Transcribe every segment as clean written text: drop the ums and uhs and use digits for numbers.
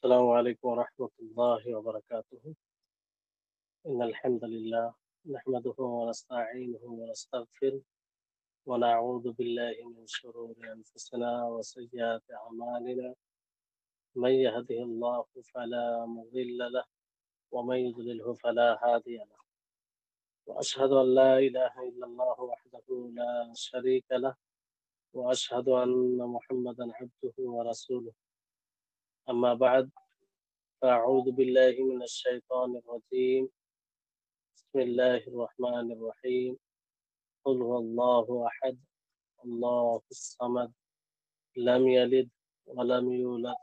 السلام عليكم ورحمة الله وبركاته. إن الحمد لله نحمده ونستعينه ونستغفره ونعوذ بالله من شرور أنفسنا وسيئات أعمالنا. من يهده الله فلا مضل له ومن يضلله فلا هادي له. وأشهد أن لا إله إلا الله وحده لا شريك له وأشهد أن محمدا عبده ورسوله. أما بعد، فأعوذ بالله من الشيطان الرجيم. بسم الله الرحمن الرحيم. قل هو الله أحد الله الصمد لم يلد ولم يولد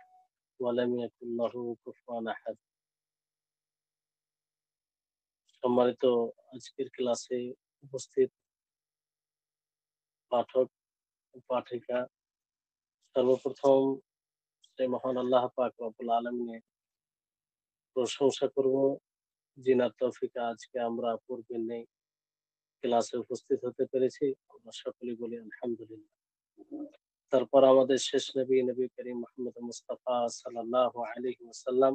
ولم يكن له كفوا أحد. সম্মানিত আজকের ক্লাসে উপস্থিত পাঠক ও পাঠিকা, সর্বপ্রথম সেই মহান আল্লাহ পাক রব্বুল আলামিনের প্রশংসা করব, যিনার তৌফিকে আজকে আমরা পূর্বের নেই ক্লাসে উপস্থিত হতে পেরেছি। আমরা সকলেই বলি আলহামদুলিল্লাহ। তারপর আমাদের শেষ নবী করিম মুহাম্মদ মুস্তাফা সাল্লাল্লাহু আলাইহি ওয়াসাল্লাম,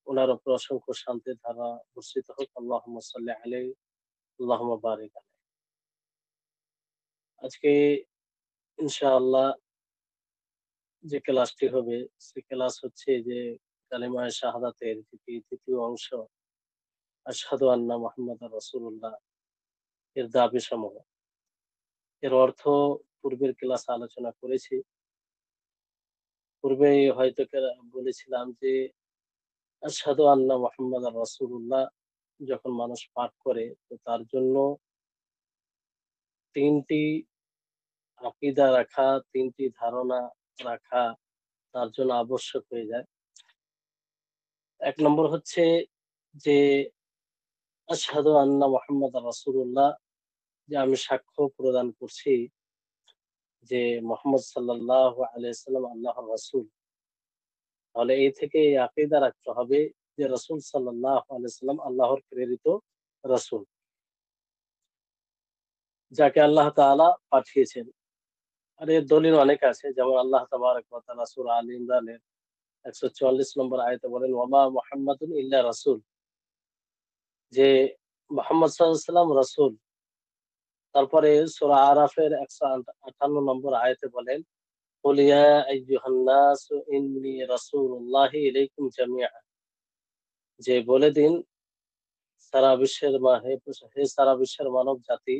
ওনার উপর অসংখ্য শান্তির ধারা বর্ষিত হোক। আল্লাহুম্মা সাল্লি আলাইহি আল্লাহুম্মা বারিক আলাইহি। আজকে ইনশাআল্লাহ যে ক্লাসটি হবে, সে ক্লাস হচ্ছে যে কালিমায়ে শাহাদাতের তৃতীয় অংশ, আশহাদু আন্না মুহাম্মাদার রাসূলুল্লাহ এর দাবি সমূহ। এর অর্থ পূর্বের ক্লাসে আলোচনা করেছি। পূর্বে হয়তো বলেছিলাম যে আশহাদু আন্না মুহাম্মাদার রাসূলুল্লাহ যখন মানুষ পাঠ করে, তো তার জন্য তিনটি আকীদা রাখা, তিনটি ধারণা রাখা তার জন্য আবশ্যক হয়ে যায়। এক নম্বর হচ্ছে যে আশহাদু আন্না মুহাম্মাদার রাসূলুল্লাহ, যে আমি সাক্ষ্য প্রদান করছি যে মুহাম্মদ সাল্লাল্লাহু আলাইহি ওয়াসাল্লাম আল্লাহর রাসূল। তাহলে এই থেকে এই আকীদা রাখতে হবে যে রাসূল সাল্লাল্লাহু আলাইহি ওয়াসাল্লাম আল্লাহর প্রেরিত রাসূল, যাকে আল্লাহ তাআলা পাঠিয়েছেন। আর এর দলিল অনেক আছে, যেমন আল্লাহ তাবারাক ওয়া তাআলা সূরা আল ইমরানের 144 নম্বর আয়াতে বলেন, ওয়ামা মুহাম্মাদুন ইল্লা রাসূল, যে মুহাম্মদ সাল্লাল্লাহু আলাইহি ওয়াসাল্লাম রাসূল। তারপরে সূরা আরাফের 158 নম্বর আয়াতে বলেন, কুল ইয়া আইয়ুহান নাস ইন্নী রাসূলুল্লাহি ইলাইকুম জামিআ, যে বলে দিন সারা বিশ্বের হে সারা বিশ্বের মানব জাতি,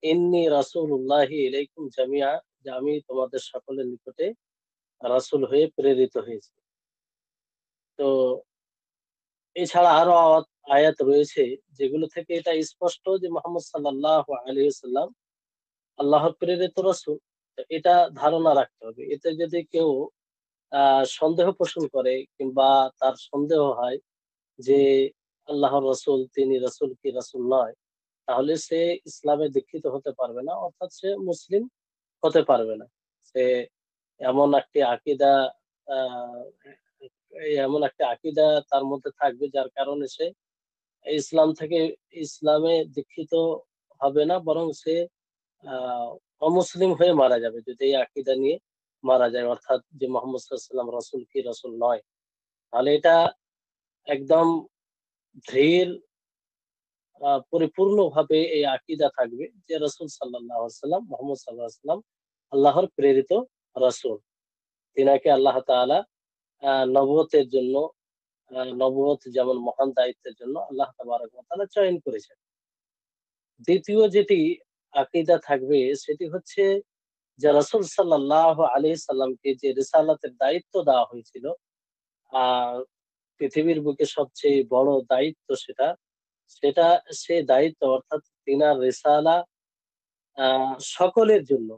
ইন্নী রাসূলুল্লাহি ইলাইকুম জামিআ, যে আমি তোমাদের সকলের নিকটে রাসূল হয়ে প্রেরিত হয়েছি। তো এছাড়া আরো আয়াত রয়েছে যেগুলো থেকে এটা স্পষ্ট যে মুহাম্মদ সাল্লাল্লাহু আলাইহি ওয়াসাল্লাম আল্লাহর প্রেরিত রাসূল। এটা ধারণা রাখতে হবে। এতে যদি কেউ সন্দেহ পোষণ করে কিংবা তার সন্দেহ হয় যে আল্লাহর রাসূল তিনি রাসূল কি রাসূল নয়, তাহলে সে ইসলামে দীক্ষিত হতে পারবে না, অর্থাৎ সে মুসলিম হতে পারবে না। সে এমন একটি আকীদা আহ এমন একটা আকীদা তার মধ্যে থাকবে যার কারণে সে ইসলামে দীক্ষিত হবে না, বরং সে আহ অমুসলিম হয়ে মারা যাবে যদি এই আকীদা নিয়ে মারা যায়, অর্থাৎ যে মুহাম্মদ সাল্লাল্লাহু আলাইহি ওয়াসাল্লাম রাসূল কি রাসূল নয়। তাহলে এটা একদম দৃঢ় পরিপূর্ণভাবে এই আকীদা থাকবে যে রাসূল সাল্লাল্লাহু আলাইহি ওয়াসাল্লাম মুহাম্মদ সাল্লাল্লাহু আলাইহি ওয়াসাল্লাম আল্লাহর প্রেরিত রাসূল। তিনাকে আল্লাহ তাআলা নবুয়তের জন্য, নবুয়ত যেমন মহান দায়িত্বের জন্য আল্লাহ তাবারক ওয়া তাআলা চয়ন করেছেন। দ্বিতীয় যেটি আকীদা থাকবে সেটি হচ্ছে যে রাসূল সাল্লাল্লাহু আলাইহি সাল্লামকে যে রিসালাতের দায়িত্ব দেওয়া হয়েছিল, আহ পৃথিবীর বুকে সবচেয়ে বড় দায়িত্ব সেটা সেটা সে দায়িত্ব, অর্থাৎ তিনার রিসালা সকলের জন্য,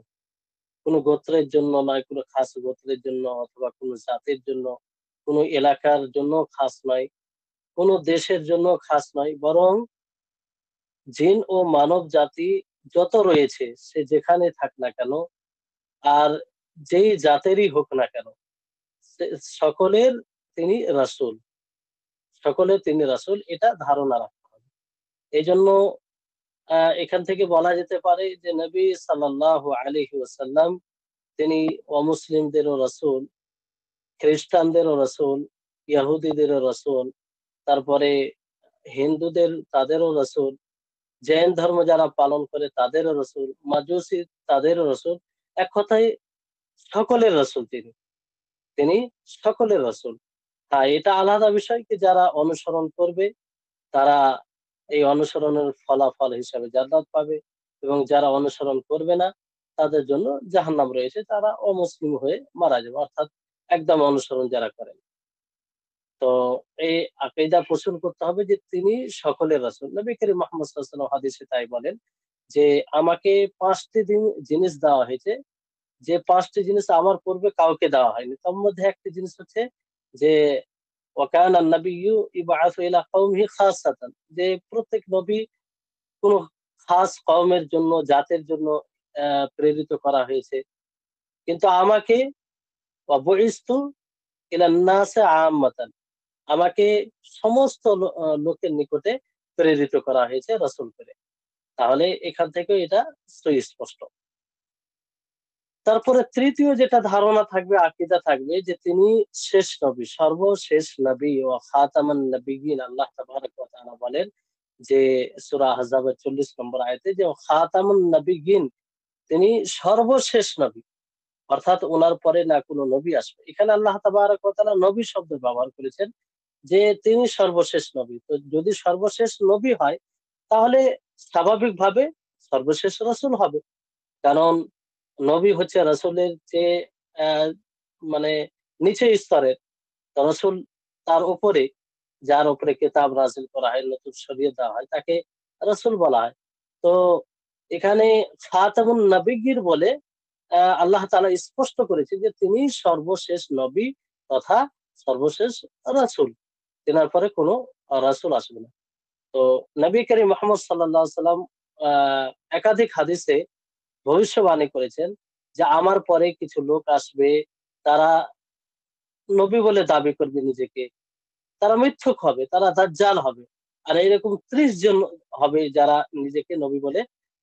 কোনো গোত্রের জন্য নয়, কোনো খাস গোত্রের জন্য অথবা কোনো জাতির জন্য, কোনো এলাকার জন্য খাস নয়, কোনো দেশের জন্য খাস নয়, বরং জিন ও মানব জাতি যত রয়েছে সে যেখানে থাক না কেন আর যেই জাতেরই হোক না কেন, সকলের তিনি রাসূল, সকলের তিনি রাসূল, এটা ধারণা রাখতে হবে। এই জন্য এখান থেকে বলা যেতে পারে যে নবী সাল্লাল্লাহু আলাইহি ওয়াসাল্লাম তিনি অমুসলিমদেরও রাসূল, খ্রিস্টানদেরও রাসূল, ইয়াহুদিদেরও রসুল, তারপরে হিন্দুদের তাদেরও রসুল, জৈন ধর্ম যারা পালন করে তাদেরও রসুল, মাজুসি তাদেরও রসুল। এক কথায় সকলের রসুল তিনি, তিনি সকলের রসুল। হ্যাঁ, এটা আলাদা বিষয় কি যারা অনুসরণ করবে তারা এই অনুসরণের ফলাফল হিসাবে জান্নাত পাবে, এবং যারা অনুসরণ করবে না তাদের জন্য জাহান্নাম রয়েছে, তারা অমুসলিম হয়ে মারা যাবে, অর্থাৎ একদম অনুসরণ যারা করেন। তো এই আকীদা পোষণ করতে হবে যে তিনি সকলের রাসূল। নবী করিম মুহাম্মদ সাল্লাল্লাহু আলাইহি ওয়াসাল্লাম হাদিসে তাই বলেন যে আমাকে পাঁচটি জিনিস দেওয়া হয়েছে, যে পাঁচটি জিনিস আমার পূর্বে কাউকে দেওয়া হয়নি। তার মধ্যে একটি জিনিস হচ্ছে যে ওয়াকানা নাবিয়্যু ইবআসু ইলা কওমিহি খাসাতান, যে প্রত্যেক নবী কোন খাস কওমের জন্য, জাতের জন্য প্রেরিত করা হয়েছে, কিন্তু আমাকে ওয়া বুইসতু ইলান নাসি আম্মাতান, আমাকে সমস্ত লোকের নিকটে প্রেরিত করা হয়েছে রাসূল করে। তাহলে এখান থেকে এটা সুস্পষ্ট। তারপরে তৃতীয় যেটা ধারণা থাকবে, আকীদা থাকবে, যে তিনি শেষ নবী, সর্বশেষ নবী ও খাতামান নবিয়্যিন। আল্লাহ তাবারক ওয়া তাআলা বলেন যে সূরা আহজাবের 40 নম্বর আয়াতে যে খাতামুন নবিয়্যিন, তিনি সর্বশেষ নবী, অর্থাৎ ওনার পরে না কোনো নবী আসবে। এখানে আল্লাহ তাবারক ওয়া তাআলা নবী শব্দ ব্যবহার করেছেন যে তিনি সর্বশেষ নবী। তো যদি সর্বশেষ নবী হয় তাহলে স্বাভাবিকভাবে সর্বশেষ রাসূল হবে। কারণ নবী হচ্ছে রাসূলের চেয়ে আহ, মানে নিচে স্তরের। তো রাসূল তার উপরে, যার উপরে কিতাব নাযিল করা হয়, নতুন শরীয়ত দেওয়া হয়, তাকে রাসূল বলা হয়। তো এখানে খাতামুন নবিয়্যিন বলে আল্লাহ তাআলা স্পষ্ট করেছে যে তিনি সর্বশেষ নবী তথা সর্বশেষ রাসূল, তেনার পরে কোনো রাসূল আসবে না। তো নবী করিম মুহাম্মদ সাল্লাল্লাহু আলাইহি সাল্লাম আহ একাধিক হাদিসে ভবিষ্যবাণী করেছেন যে আমার পরে কিছু লোক আসবে, তারা নবী বলে দাবি করবে নিজেকে, তারা মিথ্যুক হবে, তারা দাজ্জাল হবে। আর এরকম 30 জন হবে যারা নিজেকে নবী বলে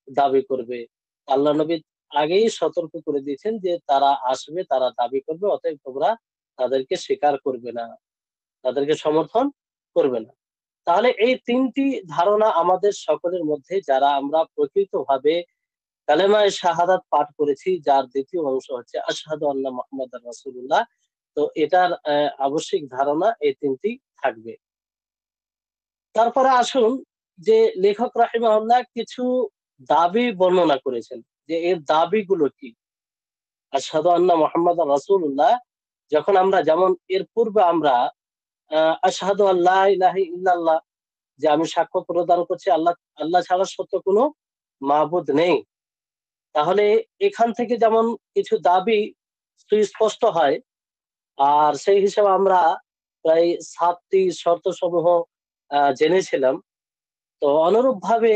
দাবি করবে। আল্লাহ নবী আগেই সতর্ক করে দিয়েছেন যে তারা আসবে, তারা দাবি করবে, অতএব তোমরা তাদেরকে স্বীকার করবে না, তাদেরকে সমর্থন করবে না। তাহলে এই তিনটি ধারণা আমাদের সকলের মধ্যে, যারা আমরা প্রকৃতভাবে কালেমায়ে শাহাদাত পাঠ করেছি, যার দ্বিতীয় অংশ হচ্ছে আশহাদু আন্না মুহাম্মাদার রাসূলুল্লাহ, তো এটার আবশ্যিক ধারণা এই তিনটি থাকবে। তারপরে আসুন যে লেখক রাহিমাহুল্লাহ কিছু দাবি বর্ণনা করেছেন, যে এর দাবিগুলো কি। আশহাদু আন্না মুহাম্মাদার রাসূলুল্লাহ, যখন আমরা, যেমন এর পূর্বে আমরা আশহাদু আল্লা ইলাহা ইল্লাল্লাহ, যে আমি সাক্ষ্য প্রদান করছি আল্লাহ আল্লাহ ছাড়া সত্য কোনো মাবুদ নেই। তাহলে এখান থেকে যেমন কিছু দাবি সুস্পষ্ট হয়, আর সেই হিসাবে আমরা প্রায় 7টি শর্ত সমূহ জেনেছিলাম। তো অনুরূপ ভাবে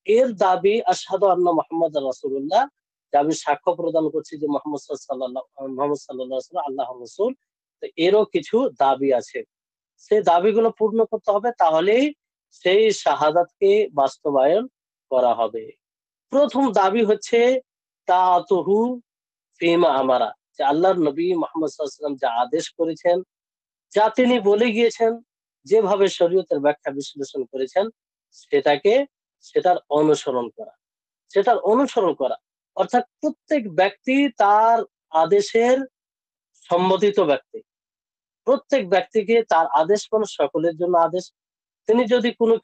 এর দাবি আশহাদু আন্না মুহাম্মাদ রাসূলুল্লাহ, যে আমি সাক্ষ্য প্রদান করছি যে মুহাম্মদ সাল্লাল্লাহু আলাইহি ওয়াসাল্লাম আল্লাহর রাসূল। তো এরও কিছু দাবি আছে, সেই দাবিগুলো পূর্ণ করতে হবে, তাহলেই সেই শাহাদাতকে বাস্তবায়ন করা হবে। প্রথম দাবি হচ্ছে তাআতুহু ফিমা আমারা, যে আল্লাহর নবী মুহাম্মদ সাল্লাল্লাহু আলাইহি ওয়াসাল্লাম যা আদেশ করেছেন, যা তিনি বলে গিয়েছেন, যেভাবে শরীয়তের ব্যাখ্যা বিশ্লেষণ করেছেন, সেটাকে, সেটার অনুসরণ করা, সেটার অনুসরণ করা। অর্থাৎ প্রত্যেক ব্যক্তি তার আদেশের সম্মতিত ব্যক্তি, প্রত্যেক ব্যক্তিকে তার আদেশ কোন সকলের জন্য আদেশ। তিনি যদি কোনো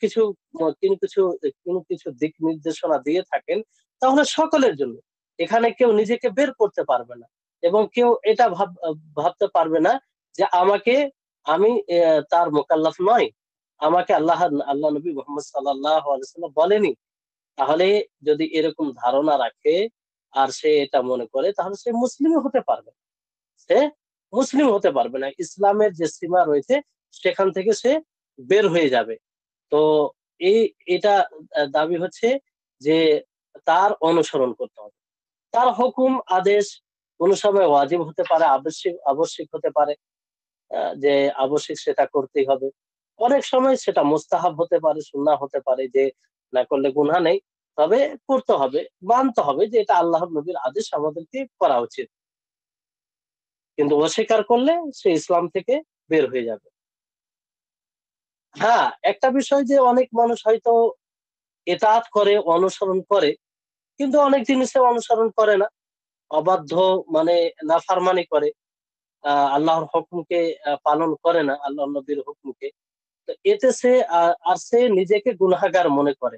কিছু দিক নির্দেশনা দিয়ে থাকেন তাহলে সকলের জন্য। এখানে কেউ নিজেকে বের করতে পারবে না, এবং কেউ এটা ভাবতে পারবে না যে আমি তার মোকাল্লাফ নয়, আমাকে আল্লাহ নবী মুহাম্মদ সাল্লাল্লাহু আলাইহি ওয়াসাল্লাম বলেনি। তাহলে যদি এরকম ধারণা রাখে আর সে এটা মনে করে, তাহলে সে মুসলিমও হতে পারবে না, সে মুসলিম হতে পারবে না। ইসলামের যে সীমা রয়েছে সেখান থেকে সে বের হয়ে যাবে। তো এই এটা দাবি হচ্ছে যে তার অনুসরণ করতে হবে। তার হুকুম আদেশ কোন সময় ওয়াজিব হতে পারে, আবশ্যিক আবশ্যিক হতে পারে, যে আবশ্যিক সেটা করতেই হবে। অনেক সময় সেটা মুস্তাহাব হতে পারে, সুন্নাহ হতে পারে, যে না করলে গুনাহ নেই, তবে করতে হবে, মানতে হবে যে এটা আল্লাহর নবীর আদেশ, আমাদেরকে করা উচিত। কিন্তু অস্বীকার করলে সে ইসলাম থেকে বের হয়ে যাবে। হ্যাঁ, একটা বিষয় যে অনেক মানুষ হয়তো এতাআত করে, অনুসরণ করে, কিন্তু অনেক জিনিসে অনুসরণ করে না, অবাধ্য, মানে নাফরমানি করে, আল্লাহর হুকুমকে পালন করে না, আল্লাহ নবীর হুকুমকে। তো এতে সে আর সে নিজেকে গুনাহগার মনে করে।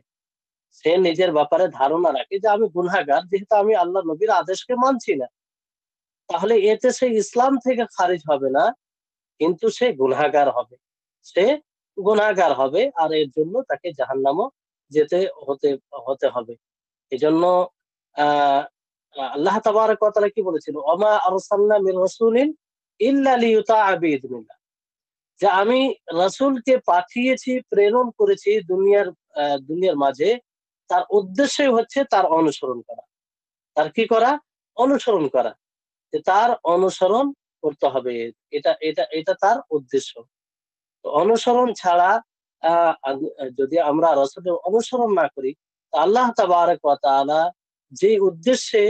সে নিজের ব্যাপারে ধারণা রাখে যে আমি গুনাহগার, যেহেতু আমি আল্লাহ নবীর আদেশকে মানছি না। তাহলে এতে সে ইসলাম থেকে খারিজ হবে না, কিন্তু সে গুনাহগার হবে। সে গুনাহগার হবে, আর এর জন্য তাকে জাহান্নামও যেতে হতে হতে হবে। এজন্য আহ আল্লাহ তাবারক ওয়া তাআলা কি বলেছিল, ওমা আরসালনা মির রাসূলিন ইল্লা লিইউতাআ বিইذনিল্লাহ, যে আমি রাসূলকে পাঠিয়েছি, প্রেরণ করেছি দুনিয়ার মাঝে, তার উদ্দেশ্যই হচ্ছে তার অনুসরণ করা। তার কি করা? অনুসরণ করা। যে তার অনুসরণ করতে হবে। এটা এটা এটা তার উদ্দেশ্য। তো অনুসরণ ছাড়া যদি আমরা রাসূলের অনুসরণ না করি, তো আল্লাহ তাবারক ওয়া তাআলা যে উদ্দেশ্যে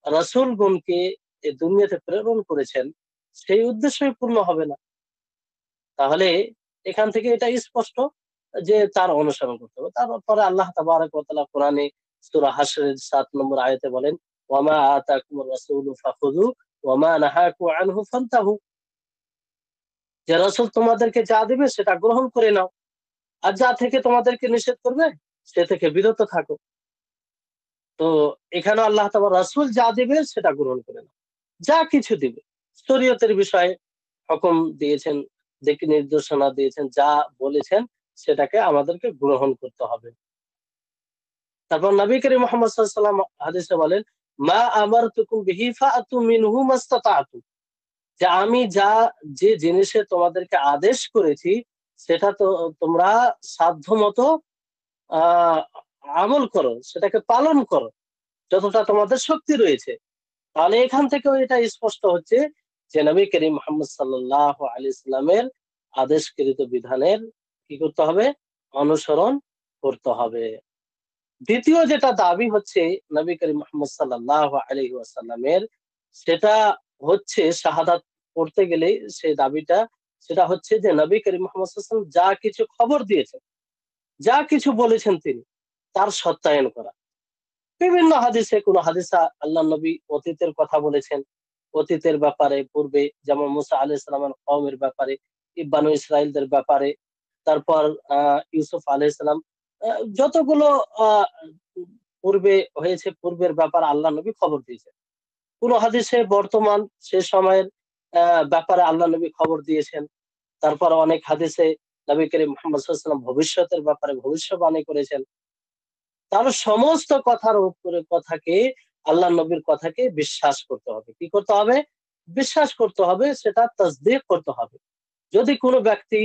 রাসূলগণকে এই দুনিয়াতে প্রেরণ করেছেন, সেই উদ্দেশ্যই পূর্ণ হবে না। তাহলে এখান থেকে এটা স্পষ্ট যে তার অনুসরণ করতে হবে। তারপরে আল্লাহ তাবারক ওয়া তাআলা কোরআনে সূরা হাশরের ৭ নম্বর আয়াতে বলেন, ওয়ামা আতাকুমুর রাসূলু ফাখুযু ওয়ামা নাহাকু আনহু ফান্তাহু, যে রাসূল তোমাদেরকে যা দিবে সেটা গ্রহণ করে নাও, আর যা থেকে তোমাদেরকে নিষেধ করবে সে থেকে বিরত থাকো। তো এখানে আল্লাহ তাআলা রাসূল যা দিবে সেটা গ্রহণ করে নাও। যা কিছু দিবে, শরীয়তের বিষয়ে হুকুম দিয়েছেন, দিক নির্দেশনা দিয়েছেন, যা বলেছেন সেটাকে আমাদেরকে গ্রহণ করতে হবে। তারপর নবী করিম মুহাম্মদ সাল্লাল্লাহু আলাইহি ওয়াসাল্লাম হাদিসে বলেন, মা আমারতুকুম বিহি ফাআতু মিনহু মাসতাতাতু, যে আমি যে জিনিসে তোমাদেরকে আদেশ করেছি সেটা তো তোমরা সাধ্যমতো আহ আমল করো, সেটাকে পালন করো যতটা তোমাদের শক্তি রয়েছে। তাহলে এখান থেকেও এটা স্পষ্ট হচ্ছে যে নবী করিম মুহাম্মদ সাল্লাল্লাহু আলাইহি সাল্লামের আদেশকৃত বিধানের কি করতে হবে? অনুসরণ করতে হবে। দ্বিতীয় যেটা দাবি হচ্ছে নবী করিম মুহাম্মদ সাল্লাল্লাহু আলাইহি ওয়াসাল্লামের, সেটা হচ্ছে শাহাদাত পড়তে গেলে সেই দাবিটা, সেটা হচ্ছে যে নবী করিম মুহাম্মদ সাল্লাল্লাহু আলাইহি ওয়াসাল্লাম যা কিছু খবর দিয়েছেন, যা কিছু বলেছেন তিনি, তার সত্যায়ন করা। বিভিন্ন হাদিসে, কোন হাদিসা আল্লাহ নবী অতীতের কথা বলেছেন, অতীতের ব্যাপারে, পূর্বে যেমন মুসা আলাইহিস সালামের কওমের ব্যাপারে, বানু ইসরাইলদের ব্যাপারে, তারপর ইউসুফ আলাইহিস সালাম, যতগুলো আহ পূর্বে হয়েছে, পূর্বের ব্যাপার আল্লাহ নবী খবর দিয়েছেন। কোন হাদিসে বর্তমান সে সময়ের ব্যাপারে আল্লাহ নবী খবর দিয়েছেন। তারপর অনেক হাদিসে নবী করিম মুহাম্মদ সাল্লাল্লাহু আলাইহি ওয়াসাল্লাম ভবিষ্যতের ব্যাপারে ভবিষ্যবাণী করেছেন। তার সমস্ত কথার উপরে কথাকে, আল্লাহ নবীর কথাকে বিশ্বাস করতে হবে। কি করতে হবে? বিশ্বাস করতে হবে, সেটা তাসদীক করতে হবে। যদি কোনো ব্যক্তি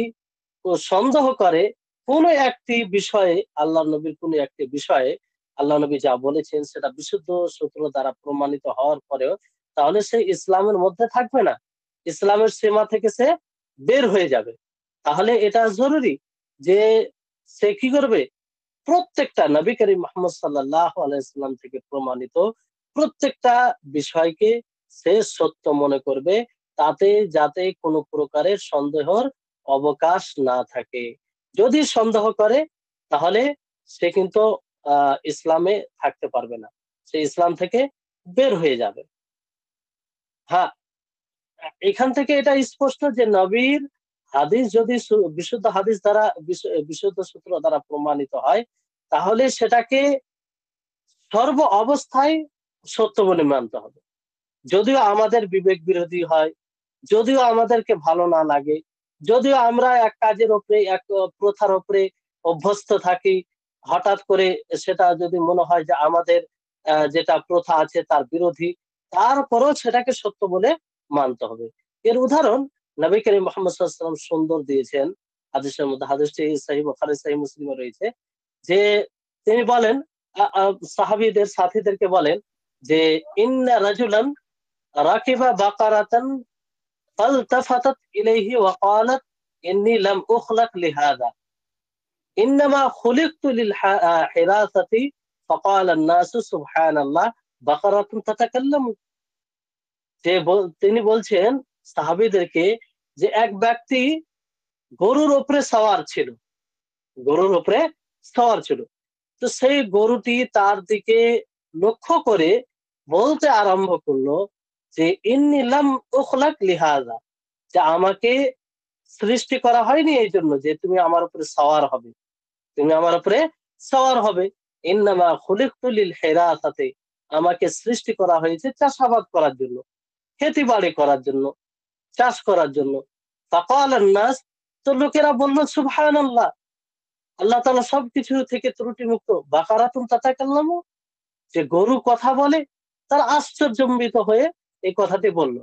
সন্দেহ করে কোনো একটি বিষয়ে, আল্লাহ নবীর কোনো একটি বিষয়ে, আল্লাহ নবী যা বলেছেন সেটা বিশুদ্ধ সূত্র দ্বারা প্রমাণিত হওয়ার পরেও, তাহলে সে ইসলামের মধ্যে থাকবে না, ইসলামের সীমা থেকে সে বের হয়ে যাবে। তাহলে এটা জরুরি যে সে কি করবে? প্রত্যেকটা নবী করিম মুহাম্মদ সাল্লাল্লাহু আলাইহি সাল্লাম থেকে প্রমাণিত প্রত্যেকটা বিষয়কে সে সত্য মনে করবে, তাতে যাতে কোনো প্রকারের সন্দেহর অবকাশ না থাকে। যদি সন্দেহ করে তাহলে সে কিন্তু ইসলামে থাকতে পারবে না, সে ইসলাম থেকে বের হয়ে যাবে। হ্যাঁ, এখান থেকে এটা স্পষ্ট যে নবীর হাদিস যদি বিশুদ্ধ হাদিস দ্বারা, বিশুদ্ধ সূত্র দ্বারা প্রমাণিত হয়, তাহলে সেটাকে সর্ব অবস্থায় সত্য বলে মানতে হবে। যদিও আমাদের বিবেক বিরোধী হয়, যদিও আমাদেরকে ভালো না লাগে, যদিও আমরা এক কাজের উপরে, এক প্রথার উপরে অভ্যস্ত থাকি, হঠাৎ করে সেটা যদি মনে হয় যে আমাদের যেটা প্রথা আছে তার বিরোধী, তারপরেও সেটাকে সত্য বলে মানতে হবে। এর উদাহরণ নবী করিম মুহাম্মদ সাল্লাল্লাহু আলাইহি ওয়াসাল্লাম সুন্দর দিয়েছেন হাদিসের মধ্যে। হাদিসটি সহিহ বুখারী, সহিহ মুসলিমে রয়েছে, যে তিনি বলেন, সাহাবীদের সাথীদেরকে বলেন যে, ইন্না রাজুলান রাকিবা বাকারাতান ফালতাফাতাত ইলাইহি ওয়া ক্বালাত ইন্নী লাম উখলাক লিহাযা ইন্নামা খুলিকতু লিল হিরাসাতি ফাকালা আন-নাসু সুবহানাল্লাহ বাকারাতুন তাতাকাল্লামু। তিনি বলছেন সাহাবীদেরকে যে এক ব্যক্তি গরুর উপরে সওয়ার ছিল, গরুর উপরে সওয়ার ছিল। তো সেই গরুটি তার দিকে লক্ষ্য করে বলতে আরম্ভ করলো যে ইন্নী লাম উখলাক লিহাযা, যে আমাকে সৃষ্টি করা হয়নি এই জন্য যে তুমি আমার উপরে সওয়ার হবে, তুমি আমার উপরে সওয়ার হবে। ইন্নামা খুলিকতু লিল হিরাসাতি, আমাকে সৃষ্টি করা হয়েছে চাষাবাদ করার জন্য, খেতি বাড়ি করার জন্য, চাষ করার জন্য। ফাকালান নাস, তো লোকেরা বলল সুবহানাল্লাহ, আল্লাহ তাআলা সবকিছু থেকে ত্রুটি মুক্ত। বাকারাতুন তাতাকাল্লামু, যে গরু কথা বলে। তারা আশ্চর্যজনিত হয়ে এই কথাটি বলল।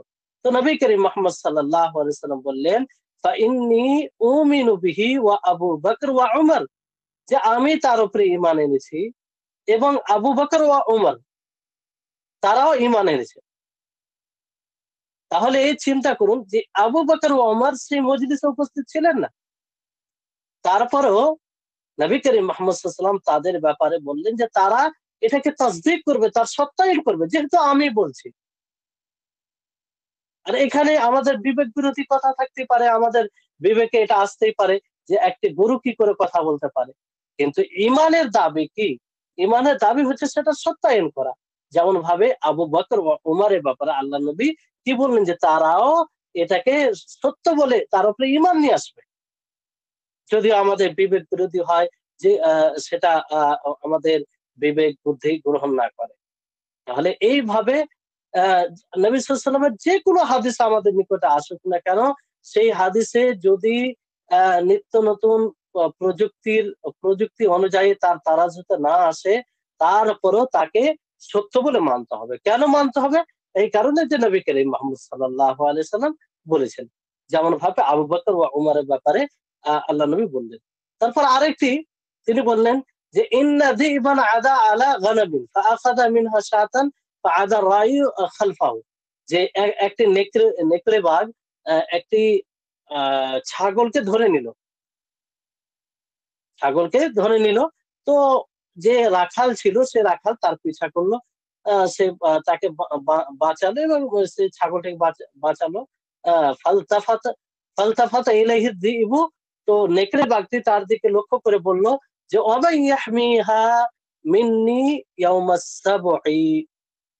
তো নবী করিম মুহাম্মদ সাল্লাল্লাহু আলাইহি সাল্লাম বললেন, ফাইন্নী উমিনু বিহি ওয়া আবু বকর ওয়া উমর, যে আমি তার উপরে ঈমান এনেছি এবং আবু বকর ওয়া উমর তারাও ঈমান এনেছে। তাহলে এই চিন্তা করুন যে আবু বকর ওয়া উমর সেই মজলিসে উপস্থিত ছিলেন না, তারপরেও নবী করিম মুহাম্মদ সাল্লাল্লাহু আলাইহি ওয়াসাল্লাম তাদের ব্যাপারে বললেন যে তারা এটাকে তাসদীক করবে, তার সত্যায়ন করবে, যেহেতু আমি বলছি। আর এখানে আমাদের বিবেক বিরোধী কথা থাকতে পারে, আমাদের বিবেকে এটা আসতেই পারে যে একটি গরু কি করে কথা বলতে পারে। কিন্তু ইমানের দাবি কি? ইমানের দাবি হচ্ছে সেটা সত্যায়ন করা। যেমন ভাবে আবু বকর ও উমরের ব্যাপারে আল্লাহ নবী কি বললেন যে তারাও এটাকে সত্য বলে তার উপরে ইমান নিয়ে আসবে, যদিও আমাদের বিবেক বিরোধী হয়, যে সেটা আমাদের বিবেক বুদ্ধি গ্রহণ না করে। তাহলে এইভাবে আহ নবী সাল্লাল্লাহু আলাইহি ওয়াসাল্লামের যে কোনো হাদিস আমাদের নিকটে আসুক না কেন, সেই হাদিসে যদি নিত্য নতুন প্রযুক্তি অনুযায়ী তার তারাজুতে না আসে, তারপরও তাকে সত্য বলে মানতে হবে। কেন মানতে হবে? এই কারণে যে নবী করিম মুহাম্মদ সাল্লাল্লাহু আলাইহি সাল্লাম বলেছেন, যেমন ভাবে আবু বকর ওয়া উমরের ব্যাপারে আল্লাহ নবী বললেন। তারপর আরেকটি তিনি বললেন যে ইন্না যিবান আদা আলা গানাবিন ফাআখাযা মিনহা শাতান ফাআদা রায়ু খালফাহু, যে একটি নেকড়ে বাঘ একটি ছাগলকে ধরে নিল, ছাগলকে ধরে নিল। তো যে রাখাল ছিল সে রাখাল তার পিছা করলো, সে তাকে বাঁচালো এবং সে ছাগলটাকে বাঁচালো। ফালতাফাত ফালতাফাত ইলাইহি যিবু, তো নেকড়ে বাঘটি তার দিকে লক্ষ্য করে বলল যে ওয়ামান ইয়াহমিহা মিন্নি ইয়াউমাস সাবঈ,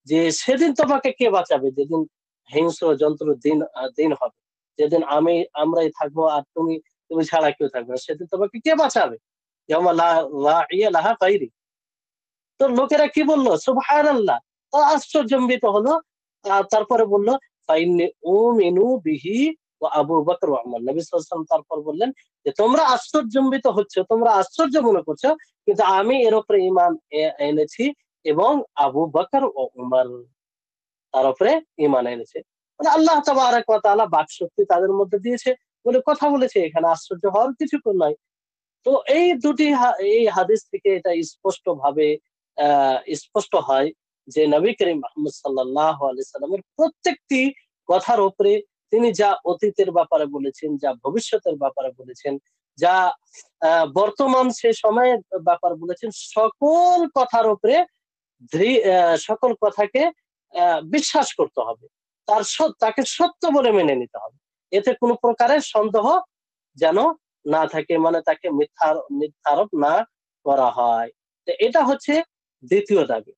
যে সেদিন তোমাকে কে বাঁচাবে, যেদিন হিংস্র জন্তুর দিন হবে, যেদিন আমরাই থাকবো আর তুমি ছাড়া কেউ থাকবে না, সেদিন তোমাকে কে বাঁচাবে? ইয়াউমা লা রাইয়া লাহা গায়রি। তো লোকেরা কি বললো? সুবহানাল্লাহ। তারা আশ্চর্যজনিত হলো। তারপরে বললো ফাইন্নী উমিনু বিহি ওয়া আবু বকর ওয়া উমর। নবী সাল্লাল্লাহু আলাইহি ওয়াসাল্লাম তারপর বললেন যে তোমরা আশ্চর্যজনিত হচ্ছ, তোমরা আশ্চর্য মনে করছো, কিন্তু আমি এর উপরে ঈমান এনেছি এবং আবু বকর ও উমর তার উপরে ঈমান এনেছে। মানে আল্লাহ তাবারাক ওয়া তাআলা বাকশক্তি তাদের মধ্যে দিয়েছে বলে কথা বলেছে, এখানে আশ্চর্য হওয়ার কিছু নাই। তো এই দুটি এই হাদিস থেকে এটা স্পষ্ট ভাবে স্পষ্ট হয় যে নবী করিম মুহাম্মদ সাল্লাল্লাহু আলাইহি সাল্লামের প্রত্যেকটি কথার উপরে তিনি যা অতীতের ব্যাপারে বলেছেন, যা ভবিষ্যতের ব্যাপারে বলেছেন, যা বর্তমান সে সময়ের ব্যাপার বলেছেন, সকল কথার উপরে সকল কথাকে বিশ্বাস করতে হবে, তাকে সত্য বলে মেনে নিতে হবে। এতে কোনো প্রকারের সন্দেহ যেন না থাকে, মানে তাকে মিথ্যারোপ না করা হয়। তো এটা হচ্ছে দ্বিতীয় দাবি।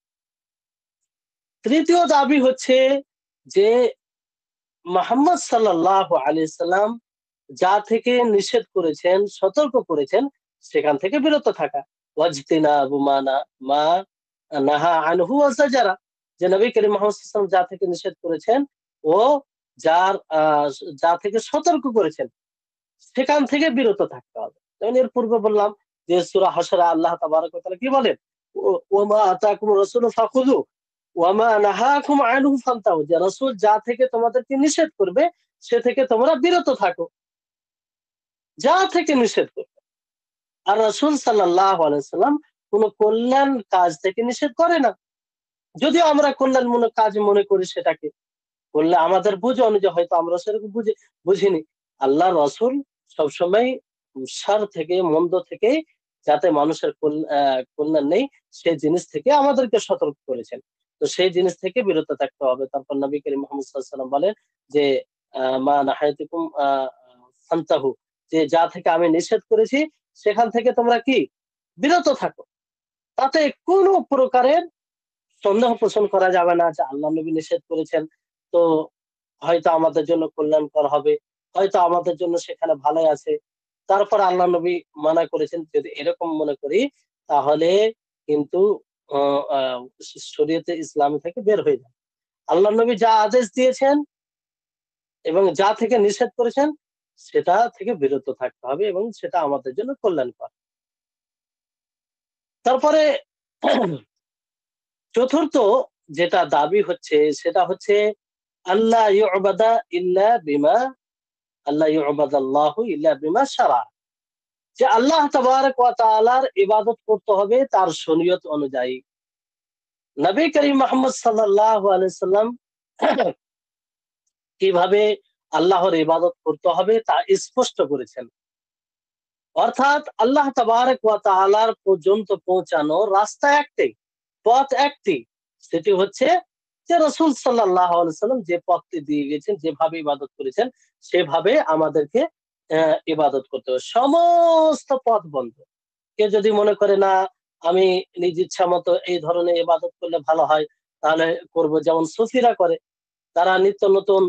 তৃতীয় দাবি হচ্ছে যে মুহাম্মদ সাল্লাল্লাহু আলাইহি সাল্লাম যা থেকে নিষেধ করেছেন, সতর্ক করেছেন, সেখান থেকে বিরত থাকা। ওয়াজতিনাবু মা নাহা আনহু ওয়া যাজারা, যে নবী করিম মুহাম্মদ সাল্লাল্লাহু আলাইহি ওয়াসাল্লাম যা থেকে নিষেধ করেছেন ও যার যা থেকে সতর্ক করেছেন, সেখান থেকে বিরত থাকতে হবে। যেমন এর পূর্বে বললাম যে সূরা হাশরে আল্লাহ তাবারক ওয়া তাআলা কি বলেন? ওয়ামা আতাকুমুর রাসূলু ফাখুযু ওয়ামা নাহাকুম আনহু ফান্তাহু, যে রাসূল যা থেকে তোমাদেরকে নিষেধ করবে সে থেকে তোমরা বিরত থাকো, যা থেকে নিষেধ করবে। আর রাসূল সাল্লাল্লাহু আলাইহি সাল্লাম কোন কল্যাণ কাজ থেকে নিষেধ করে না, যদিও আমরা কল্যাণমূলক কাজ মনে করি সেটাকে, বললে আমাদের বুঝ অনুযায়ী হয়তো আমরা সেরকম বুঝিনি। আল্লাহ রসুল সবসময় সার থেকে, মন্দ থেকে, যাতে মানুষের কল্যাণ নেই সেই জিনিস থেকে আমাদেরকে সতর্ক করেছেন। তো সেই জিনিস থেকে বিরত থাকতে হবে। তারপর নবী করিম মুহাম্মদ সাল্লাল্লাহু আলাইহি ওয়াসাল্লাম বলেন যে মা নাহাইতুকুম ফান্তাহু, যে যা থেকে আমি নিষেধ করেছি সেখান থেকে তোমরা কি বিরত থাকো। তাতে কোনো প্রকারের সন্দেহ পোষণ করা যাবে না যে আল্লাহ নবী নিষেধ করেছেন, তো হয়তো আমাদের জন্য কল্যাণকর হবে, হয়তো আমাদের জন্য সেখানে ভালোই আছে, তারপর আল্লাহ নবী মানা করেছেন। যদি এরকম মনে করি তাহলে কিন্তু শরীয়তে ইসলাম থেকে বের হয়ে যায়। আল্লাহ নবী যা আদেশ দিয়েছেন এবং যা থেকে নিষেধ করেছেন সেটা থেকে বিরত থাকতে হবে এবং সেটা আমাদের জন্য কল্যাণকর। তারপরে চতুর্থ যেটা দাবি হচ্ছে সেটা হচ্ছে আল্লাহ ইউবাদা ইল্লা বিমা আল্লাহ ইউবাদাল্লাহু ইল্লা বিমা শারা, যে আল্লাহ তাবারক ওয়া তাআলার ইবাদত করতে হবে তার শরীয়ত অনুযায়ী। নবী করিম মুহাম্মদ সাল্লাল্লাহু আলাইহি সাল্লাম কিভাবে আল্লাহর ইবাদত করতে হবে তা স্পষ্ট করেছেন। অর্থাৎ আল্লাহ তাবারক ওয়া তাআলার পর্যন্ত পৌঁছানোর রাস্তা একটাই, পথ একটি, সেটি হচ্ছে যে রাসূল সাল্লাল্লাহু আলাইহি সাল্লাম যে পথটি দিয়ে গেছেন, যেভাবে ইবাদত করেছেন সেভাবে আমাদেরকে ইবাদত করতে হবে। সমস্ত পথ বন্ধ। কেউ যদি মনে করে না আমি নিজ ইচ্ছা মতো এই ধরনের ইবাদত করলে ভালো হয় তাহলে করব, যেমন সুফিরা করে, তারা নিত্য নতুন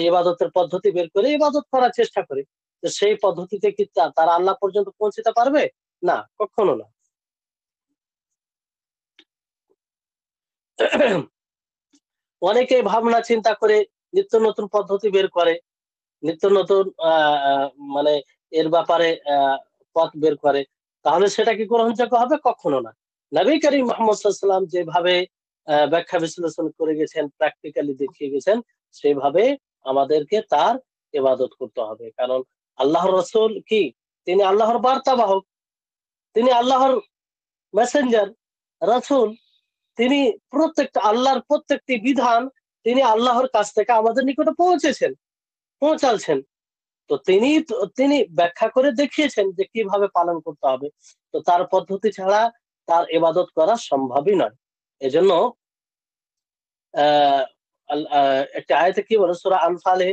ইবাদতের পদ্ধতি বের করে ইবাদত করার চেষ্টা করে। তো সেই পদ্ধতিতে কি তারা আল্লাহ পর্যন্ত পৌঁছতে পারবে? না, কখনো না। অনেকে ভাবনা চিন্তা করে নিত্য নতুন পদ্ধতি বের করে, নিত্য নতুন মানে এর ব্যাপারে পথ বের করে, তাহলে সেটা কি গ্রহণযোগ্য হবে? কখনো না। নবী করিম মুহাম্মদ সাল্লাল্লাহু আলাইহি ওয়াসাল্লাম যেভাবে ব্যাখ্যা বিশ্লেষণ করে গেছেন, প্র্যাকটিক্যালি দেখিয়ে গেছেন, সেভাবে আমাদেরকে তার ইবাদত করতে হবে। কারণ আল্লাহর রাসূল কি, তিনি আল্লাহর বার্তাবাহক, তিনি আল্লাহর মেসেঞ্জার, রাসূল। তিনি আল্লাহর প্রত্যেকটি বিধান তিনি আল্লাহর কাছ থেকে আমাদের নিকটে পৌঁছাচ্ছেন। তো তিনি ব্যাখ্যা করে দেখিয়েছেন যে কিভাবে পালন করতে হবে। তো তার পদ্ধতি ছাড়া তার ইবাদত করা সম্ভবই নয়। এজন্য একটা আয়াতে কি বলে, সূরা আনফালে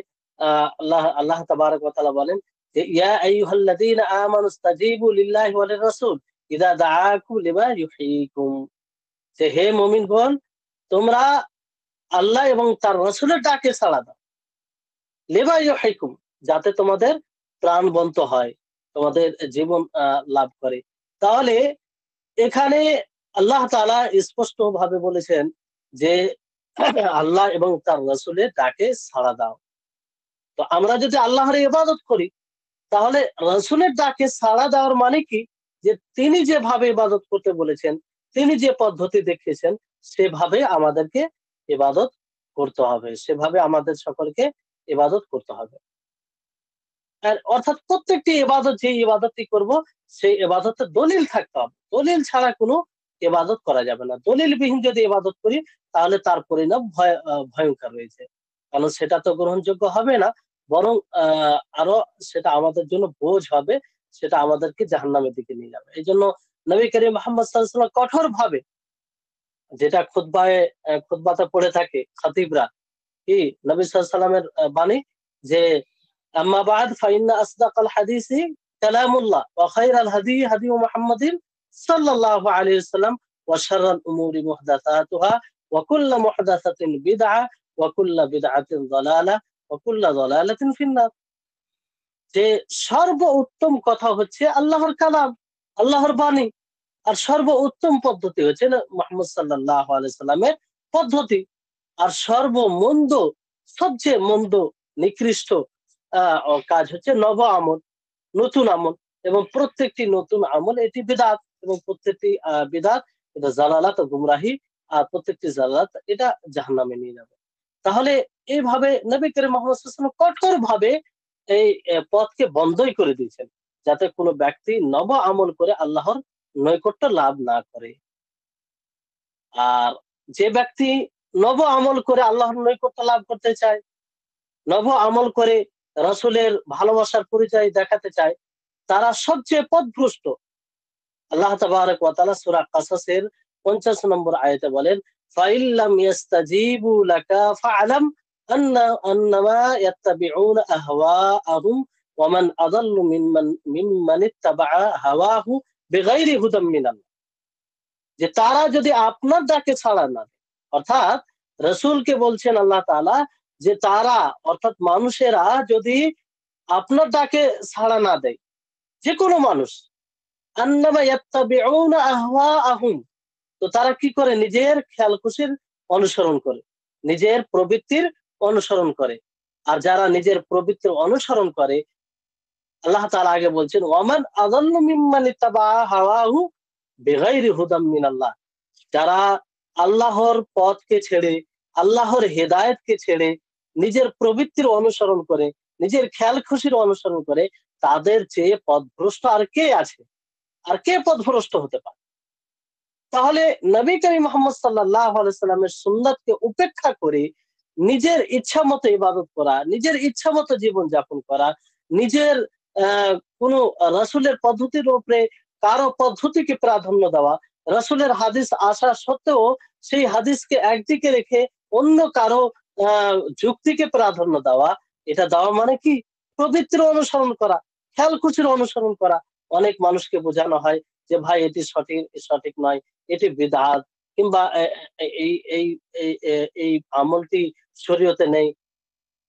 আল্লাহ তাবারক ওয়া তাআলা বলেন যে ইয়া আইয়ুহাল্লাযীনা আমানু ইসতাজীবু লিল্লাহি ওয়া লির-রাসূল ইযা দাআকুম লিমা ইউহয়িকুম, যে হে মুমিনগণ, তোমরা আল্লাহ এবং তার রাসূলের ডাকে সাড়া দাও, লিমা ইউহয়িকুম, যাতে তোমাদের প্রাণবন্ত হয়, তোমাদের জীবন লাভ করে। তাহলে এখানে আল্লাহ তাআলা স্পষ্ট ভাবে বলেছেন যে আল্লাহ এবং তার রাসূলের ডাকে সাড়া দাও। তো আমরা যদি আল্লাহর ইবাদত করি তাহলে রাসূলের ডাকে সাড়া দেওয়ার মানে কি, যে তিনি যেভাবে ইবাদত করতে বলেছেন, তিনি যে পদ্ধতি দেখিয়েছেন সেভাবে আমাদেরকে ইবাদত করতে হবে, সেভাবে আমাদের সকলকে ইবাদত করতে হবে। আর অর্থাৎ প্রত্যেকটি ইবাদত, যে ইবাদতটি করব সেই ইবাদতের দলিল থাকতে হবে। দলিল ছাড়া কোনো ইবাদত করা যাবে না। দলিলবিহীন যদি ইবাদত করি তাহলে তার পরিণাম ভয়ঙ্কর রয়েছে। কারণ সেটা তো গ্রহণযোগ্য হবে না, বরং আরো সেটা আমাদের জন্য বোঝ হবে, সেটা আমাদেরকে জাহান্নামের দিকে নিয়ে যাবে। এই জন্য নবী করিম মুহাম্মদ সাল্লাল্লাহু আলাইহি ওয়াসাল্লাম কঠোর ভাবে, যেটা খুতবাতে পড়ে থাকে খতিবরা, কি নবী সাল্লাল্লাহু আলাইহি ওয়াসাল্লামের বাণী যে আম্মা বা'দ ফাইন্না আসদাকাল হাদিসি কালামুল্লাহ ওয়া খায়রাল হাদী হাদী মুহাম্মাদিন সাল্লাল্লাহু আলাইহি ওয়াসাল্লাম ওয়া শাররাল উমুরি মুহদাসাতুহা ওয়া কুল্লু মুহদাসাতিন বিদআহ ওয়া কুল্লু বিদআতিন দালালাহ ওয়া কুল্লু দালালাতিন ফিন্নার। যে সর্বোত্তম কথা হচ্ছে আল্লাহর কালাম, আল্লাহর বাণী, আর সর্বোত্তম পদ্ধতি হচ্ছে মুহাম্মদ সাল্লাল্লাহু আলাইহি সাল্লামের পদ্ধতি। আর সর্বমন্দ, সবচেয়ে মন্দ, নিকৃষ্ট কাজ হচ্ছে নব আমল, নতুন আমল। এবং প্রত্যেকটি নতুন আমল এটি বিদআত, এবং প্রত্যেকটি বিদআত এটা জালালাত ও গুমরাহি, আর প্রত্যেকটি জালালাত এটা জাহান্নামে নিয়ে যাবে। তাহলে এইভাবে নবী করিম মুহাম্মদ সাল্লাল্লাহু আলাইহি ওয়াসাল্লাম কঠোর ভাবে এই পথকে বন্ধই করে দিয়েছেন, যাতে কোনো ব্যক্তি নব আমল করে আল্লাহর নৈকট্য লাভ না করে। আর যে ব্যক্তি নব আমল করে আল্লাহর নৈকট্য লাভ করতে চায়, নব আমল করে রাসূলের ভালোবাসার পরিচয় দেখাতে চায়, তারা সবচেয়ে পথভ্রষ্ট। আল্লাহ তাবারক ওয়া তাআলা সূরা কাসাসের 50 নম্বর আয়াতে বলেন ফাইল্লাম ইয়াস্তাজিবু লাকা ফা'লাম আন্নামা ইয়াত্তাবিউনা আহওয়াআহুম ওয়ামান আযাল্লু মিম্মান ইত্তাবাআ হাওয়াহু বিগাইরি হুদাম মিনাল্লাহ, যে তারা যদি আপনার ডাকে ছাড়া না দেয়, অর্থাৎ রাসূলকে বলছেন আল্লাহ তাআলা যে তারা অর্থাৎ মানুষেরা যদি আপনার ডাকে ছাড়া না দেয়, যে কোনো মানুষ, আন্নামা ইয়াত্তাবিউনা আহওয়াআহুম, তো তারা কি করে? নিজের খেয়াল খুশির অনুসরণ করে, নিজের প্রবৃত্তির অনুসরণ করে। আর যারা নিজের প্রবৃত্তির অনুসরণ করে, আল্লাহ তাআলা আগে বলছেন ওয়ামান আযাল্লু মিম্মান ইত্তাবা হাওয়াহু বিগাইরি হুদাম মিনাল্লাহ, যারা আল্লাহর পথকে ছেড়ে, আল্লাহর হেদায়েতকে ছেড়ে নিজের প্রবৃত্তির অনুসরণ করে, নিজের খেয়াল খুশির অনুসরণ করে, তাদের চেয়ে পথভ্রষ্ট আর কে আছে? আর কে পথভ্রষ্ট হতে পারে? তাহলে নবী করিম মুহাম্মদ সাল্লাল্লাহু আলাইহি সাল্লামের সুন্নাতকে উপেক্ষা করে নিজের ইচ্ছা মতো ইবাদত করা, নিজের ইচ্ছা মতো জীবন যাপন করা, নিজের কোনো রাসূলের পদ্ধতির উপরে কারো পদ্ধতিকে প্রাধান্য দেওয়া, রাসূলের হাদিস আসা সত্ত্বেও সেই হাদিসকে একদিকে রেখে অন্য কারো যুক্তিকে প্রাধান্য দেওয়া, এটা দেওয়া মানে কি? প্রবৃত্তির অনুসরণ করা, খেয়াল খুশির অনুসরণ করা। অনেক মানুষকে বোঝানো হয় যে ভাই এটি সঠিক, সঠিক নয়, এটি বিদআত, কিংবা এই এই এই এই আমলটি শরীয়তে নেই,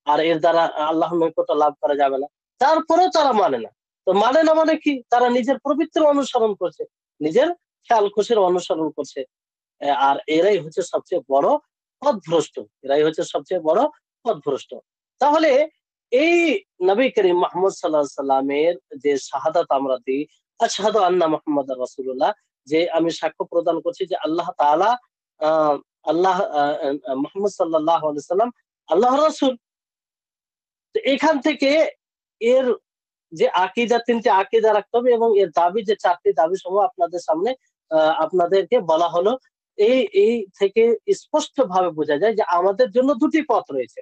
আর এর দ্বারা আল্লাহর নৈকট্য লাভ করা যাবে না। তারপরেও তারা মানে না। তো মানে না মানে কি? তারা নিজের প্রবৃত্তির অনুসরণ করছে, নিজের খেয়াল খুশির অনুসরণ করছে। আর এরাই হচ্ছে সবচেয়ে বড় পথভ্রষ্ট। এরাই হচ্ছে সবচেয়ে বড় পথভ্রষ্ট। তাহলে এই নবী করিম মুহাম্মদ সাল্লাল্লাহু আলাইহি সাল্লামের যে শাহাদাত আমরা দিই, আশহাদু আন্না মুহাম্মাদার রাসূলুল্লাহ, যে আমি সাক্ষ্য প্রদান করছি যে আল্লাহ তাআলা আ আল্লাহ মুহাম্মদ সাল্লাল্লাহু আলাইহি সাল্লাম আল্লাহর রাসূল। তো এখান থেকে এর যে আকীদা, ৩ টি আকীদা রাখতে হবে এবং এর দাবি যে ৪ টি দাবি সমূহ আপনাদের সামনে আপনাদেরকে বলা হলো। এই থেকে স্পষ্টভাবে বোঝা যায় যে আমাদের জন্য ২টি পথ রয়েছে।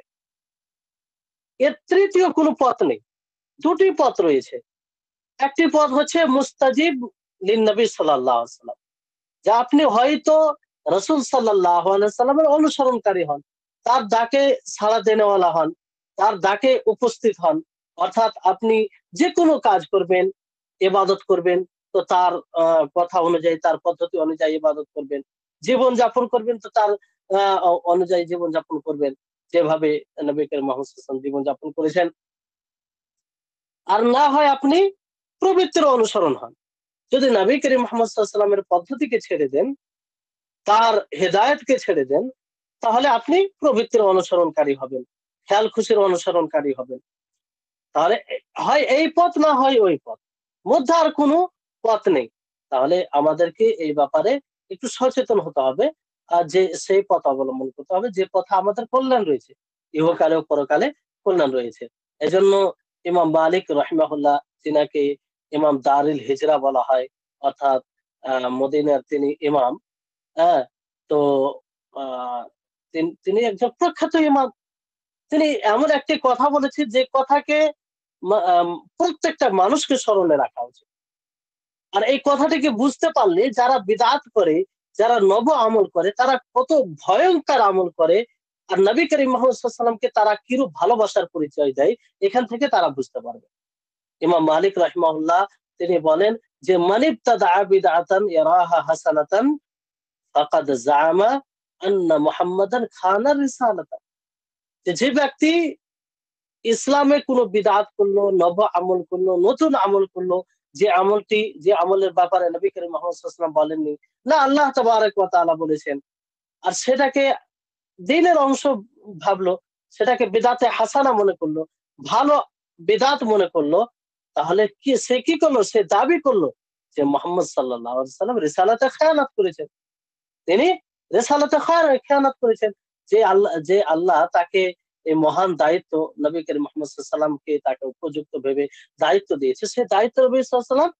এর তৃতীয় কোনো পথ নেই। ২টি পথ রয়েছে। একটি পথ হচ্ছে মুস্তাজিব লিন-নবী সাল্লাল্লাহু আলাইহি ওয়াসাল্লাম, যে আপনি হয়তো রাসূল সাল্লাল্লাহু আলাইহি ওয়াসাল্লামের অনুসরণকারী হন। তার ডাকে সাড়া দেনেওয়ালা হন, তার ডাকে উপস্থিত হন। অর্থাৎ আপনি যেকোনো কাজ করবেন, ইবাদত করবেন, তো তার কথা অনুযায়ী, তার পদ্ধতি অনুযায়ী ইবাদত করবেন। জীবন যাপন করবেন, তো তার অনুযায়ী জীবন যাপন করবেন। যেভাবে নবী করিম মুহাম্মদ সাল্লাল্লাহু আলাইহি ওয়াসাল্লাম জীবন যাপন করেছেন। আর না হয় আপনি প্রবৃত্তির অনুসরণ হন। যদি নবী করিম মুহাম্মদ সাল্লাল্লাহু আলাইহি ওয়াসাল্লামের পদ্ধতিকে ছেড়ে দেন, তার হেদায়েতকে ছেড়ে দেন, তাহলে আপনি প্রবৃত্তির অনুসরণকারী হবেন, খেয়াল খুশির অনুসরণকারী হবেন। তাহলে হয় এই পথ, না হয় ওই পথ, মধ্যে আর কোনো পথ নেই। তাহলে আমাদেরকে এই ব্যাপারে একটু সচেতন হতে হবে, আর যে সেই পথ অবলম্বন করতে হবে যে পথে আমাদের কল্যাণ রয়েছে, ইহকালে ও পরকালে কল্যাণ রয়েছে। এজন্য ইমাম মালিক রাহিমাহুল্লাহ, যিনাকে ইমাম দারুল হিজরা বলা হয়, অর্থাৎ মদিনার তিনি ইমাম। হ্যাঁ, তো আহ তিনি একজন প্রখ্যাত ইমাম। তিনি এমন একটি কথা বলেছেন যে কথাকে প্রত্যেকটা মানুষকে স্মরণে রাখা উচিত। আর এই কথাটিকে বুঝতে পারলে যারা বিদআত করে, যারা নব আমল করে, তারা কত ভয়ংকর আমল করে, আর নবী করিম মুহাম্মদ সাল্লাল্লাহু আলাইহি ওয়াসাল্লামকে তারা কিরূপ ভালোবাসার পরিচয় দেয়, এখান থেকে তারা বুঝতে পারবে। ইমাম মালিক রাহিমাহুল্লাহ তিনি বলেন যে মান ইবতাদা বিদআতান ইয়ারাহা হাসানাতান ফাকাদ জাআমা আন্না মুহাম্মাদান খানা রিসালাতা, যে ব্যক্তি ইসলামে কোনো বিদআত করলো, নব আমল করলো, নতুন আমল করলো, যে আমলটি, যে আমলের ব্যাপারে নবী করিম মুহাম্মদ সাল্লাল্লাহু আলাইহি ওয়াসাল্লাম বলেননি, না আল্লাহ তাবারাক ওয়া তাআলা বলেছেন, আর সেটাকে দ্বীনের অংশ ভাবলো, সেটাকে বিদআতে হাসানা মনে করলো, ভালো বিদআত মনে করলো, তাহলে কি সে কি করলো? সে দাবি করলো যে মুহাম্মদ সাল্লাল্লাহু আলাইহি ওয়াসাল্লাম রিসালাতে খেয়ানত করেছেন। তিনি রিসালাতে খেয়ানত করেছেন। যে আল্লাহ তাকে এই মহান দায়িত্ব, নবী করিম মুহাম্মদ সাল্লাল্লাহু আলাইহি ওয়াসাল্লামকে তাকে উপযুক্ত ভেবে দায়িত্ব দিয়েছে, সে দায়িত্ব নবী সাল্লাল্লাহু আলাইহি ওয়াসাল্লাম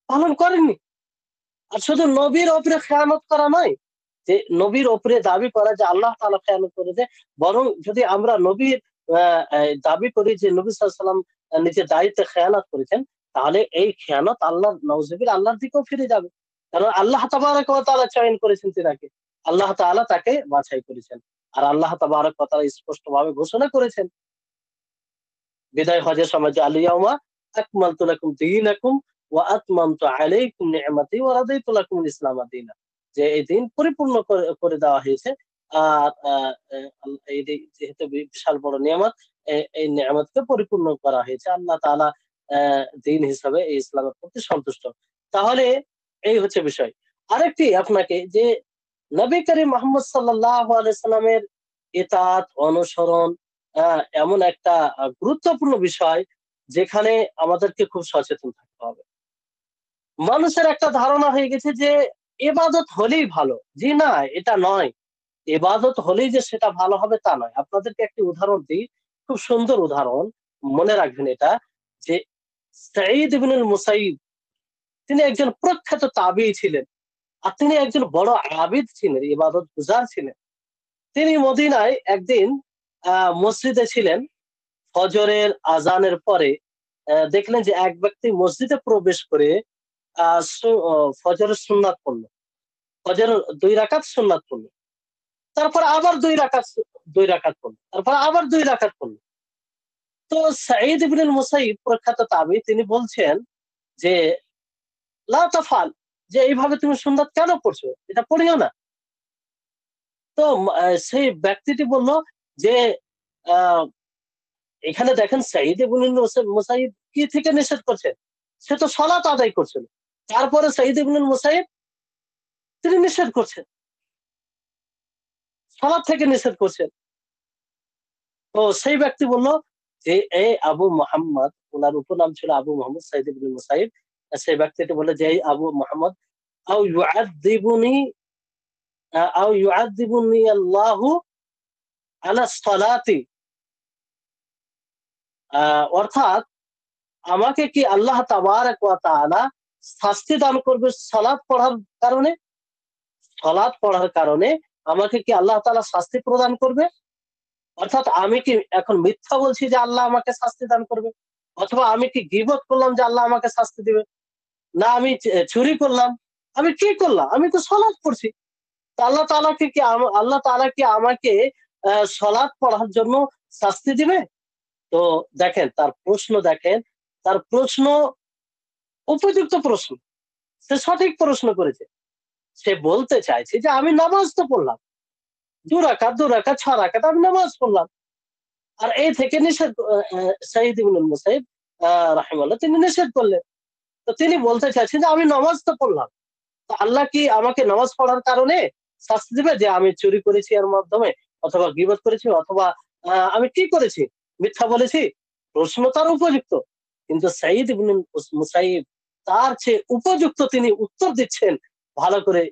পালন করেননি। আর শুধু নবীর উপরে খেয়ানত করা নয়, যে নবীর উপরে দাবি করা যে আল্লাহ তাআলা খেয়ানত করেছে, বরং যদি আমরা নবীর দাবি করি যে নবী সাল্লাল্লাহু আলাইহি ওয়াসাল্লাম নিজের দায়িত্বে খেয়ানত করেছেন, তাহলে এই খেয়ানত আল্লাহর, নাউজুবিল্লাহ, আল্লাহর দিকেও ফিরে যাবে। কারণ আল্লাহ তাবারাক ওয়া তাআলা চয়ন করেছেন তিনাকে, আল্লাহ তাআলা তাকে বাছাই করেছেন। আর আল্লাহ তাবারাক ওয়া তাআলা স্পষ্টভাবে ঘোষণা করেছেন বিদায় হজের সময় যে আল-ইয়াউমা আকমালতু লাকুম দীনাকুম ওয়া আতমামতু আলাইকুম নি'মাতি ওয়া রাদিতু লাকুমুল ইসলাম দীনা, যে এই দিন পরিপূর্ণ করে দেওয়া হয়েছে। আর এই যেহেতু বিশাল বড় নিয়ামত, এই নিয়ামতকে পরিপূর্ণ করা হয়েছে। আল্লাহ তাআলা দিন হিসাবে এই ইসলামের প্রতি সন্তুষ্ট। তাহলে এই হচ্ছে বিষয়। আরেকটি আপনাকে যে নবী করিম মুহাম্মদ সাল্লাল্লাহু আলাইহি সাল্লামের ইতাআত অনুসরণ এমন একটা গুরুত্বপূর্ণ বিষয় যেখানে আমাদেরকে খুব সচেতন থাকতে হবে। মানুষের একটা ধারণা হয়ে গেছে যে ইবাদত হলেই ভালো। জি না, এটা নয়। ইবাদত হলেই যে সেটা ভালো হবে তা নয়। আপনাদেরকে একটি উদাহরণ দিই, খুব সুন্দর উদাহরণ। মনে রাখবেন এটা, যে সাঈদ ইবনুল মুসাইয়িব তিনি একজন প্রখ্যাত তাবেঈ ছিলেন। আর তিনি একজন বড় আবিদ ছিলেন, ইবাদত গুজার ছিলেন। তিনি মদিনায় একদিন মসজিদে ছিলেন। ফজরের আজানের পরে দেখলেন যে এক ব্যক্তি মসজিদে প্রবেশ করে ফজরের সুন্নাত পড়ল। ফজরের ২ রাকাত সুন্নাত পড়ল। তারপর আবার ২ রাকাত পড়ল। তারপর আবার ২ রাকাত পড়ল। তো সাঈদ ইবনুল মুসাইয়িব প্রখ্যাত তাবেঈ, তিনি বলছেন যে লা তাফআল, যে এইভাবে তুমি সুন্নাত কেন পড়ছো? এটা পড়িও না। তো সেই ব্যক্তিটি বলল যে আ এখানে দেখেন সাঈদ ইবনুল মুসাইয়িব কি থেকে নিষেধ করছেন? সে তো সালাত আদায় করছিল। তারপরে সাঈদ ইবনুল মুসাইয়িব তিনি নিষেধ করছেন। সালাত থেকে নিষেধ করছেন। তো সেই ব্যক্তি বলল যে আবু মুহাম্মদ, উনার উপনাম ছিল আবু মুহাম্মদ সাঈদ ইবনুল মুসাইয়িব। সেই ব্যক্তিটি বলল যে আবু মুহাম্মদ, আও ইউআযযিবুনি আল্লাহু আলা সালাতি, অর্থাৎ আমাকে কি আল্লাহ তাবারাক ওয়া তাআলা শাস্তি দান করবে সালাত পড়ার কারণে? সালাত পড়ার কারণে আমাকে কি আল্লাহ তাআলা শাস্তি প্রদান করবে? অর্থাৎ আমি কি এখন মিথ্যা বলছি যে আল্লাহ আমাকে শাস্তি দান করবে? অথবা আমি কি গীবত করলাম যে আল্লাহ আমাকে শাস্তি দিবে? না আমি চুরি করলাম? আমি কি করলাম? আমি তো সালাত পড়ছি। তো আল্লাহ তাআলা কি আমাকে সালাত পড়ার জন্য শাস্তি দিবে? তো দেখেন তার প্রশ্ন, দেখেন তার প্রশ্ন উপযুক্ত প্রশ্ন। সে সঠিক প্রশ্ন করেছে। সে বলতে চাইছে যে আমি নামাজ তো পড়লাম। ২ রাকাত, ২ রাকাত, ৬ রাকাত আমি নামাজ পড়লাম। আর এই থেকে নিষেধ সাঈদ ইবনুল মুসাইয়িব রাহিমাহুল্লাহ তিনি নিষেধ করলেন। তো তিনি বলতে চাইছেন যে আমি নামাজ তো পড়লাম। তো আল্লাহ কি আমাকে নামাজ পড়ার কারণে শাস্তি দিবে যে আমি চুরি করেছি এর মাধ্যমে, অথবা গীবত করেছি, অথবা আমি কি করেছি? মিথ্যা বলেছি? প্রশ্ন তার উপযুক্ত। কিন্তু সাঈদ ইবনুল মুসাইয়িব তার চেয়ে উপযুক্ত তিনি উত্তর দিচ্ছেন। ভালো করে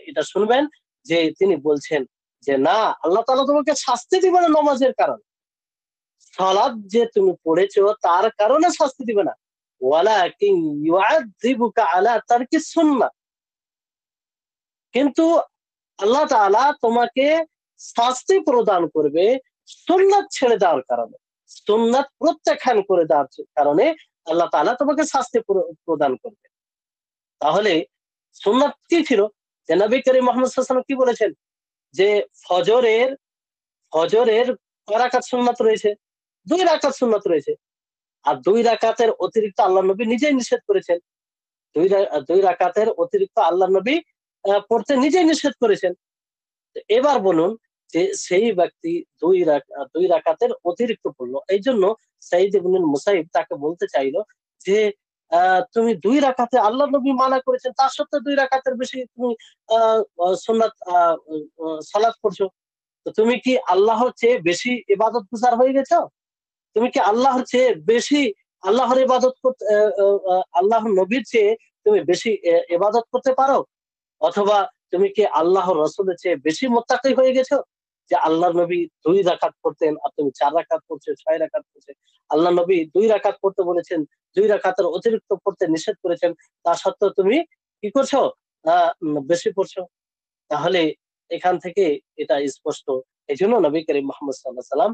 এটা শুনবেন, যে তিনি বলছেন যে না, আল্লাহ তাআলা তোমাকে শাস্তি দিবে না নামাজের কারণে। সালাত যে তুমি পড়েছো তার কারণে শাস্তি দিবে না। ওয়ালাকিন ইউআযযিবুকা আলা তারকিস সুন্নাহ, কিন্তু আল্লাহ তাআলা তোমাকে শাস্তি প্রদান করবে সুন্নাত ছেড়ে দেওয়ার কারণে। সুন্নাত প্রত্যাখ্যান করে দেওয়ার কারণে আল্লাহ তাআলা তোমাকে শাস্তি প্রদান করবে। তাহলে সুন্নাত কি ছিল? যে নবী করিম মুহাম্মদ সাল্লাল্লাহু আলাইহি ওয়াসাল্লাম কি বলেছেন? যে ফজরের ফজরের কয় রাকাত সুন্নাত রয়েছে? ২ রাকাত সুন্নাত রয়েছে। আর ২ রাকাতের অতিরিক্ত আল্লাহর নবী নিজেই নিষেধ করেছেন। ২ রাকাতের অতিরিক্ত আল্লাহর নবী পড়তে নিজেই নিষেধ করেছেন। এবার বলুন যে সেই ব্যক্তি ২ রাকাতের অতিরিক্ত পড়ল। এইজন্য সাঈদ ইবনুল মুসাইয়িব তাকে বলতে চাইল যে তুমি ২ রাকাতে আল্লাহর নবী মানা করেছেন, তা সত্ত্বেও ২ রাকাতের বেশি তুমি আ আ সুন্নাত সালাত পড়ছো। তো তুমি কি আল্লাহর চেয়ে বেশি ইবাদত গুজার হয়ে গেছো? তুমি কি আল্লাহর চেয়ে বেশি আল্লাহর ইবাদত করতে আল্লাহর নবীর চেয়ে তুমি বেশি ইবাদত করতে পারো? অথবা তুমি কি আল্লাহর রাসূলের চেয়ে বেশি মুত্তাকি হয়ে গেছো? যে আল্লাহর নবী ২ রাকাত পড়তেন আর তুমি ৪ রাকাত পড়ছো, ৬ রাকাত পড়ছো। আল্লাহর নবী ২ রাকাত পড়তে বলেছেন, ২ রাকাতের অতিরিক্ত পড়তে নিষেধ করেছেন। তা সত্ত্বেও তুমি কি করছো? আ বেশি পড়ছো। তাহলে এখান থেকে এটা স্পষ্ট। এজন্য নবী করিম মুহাম্মদ সাল্লাল্লাহু আলাইহি ওয়াসাল্লাম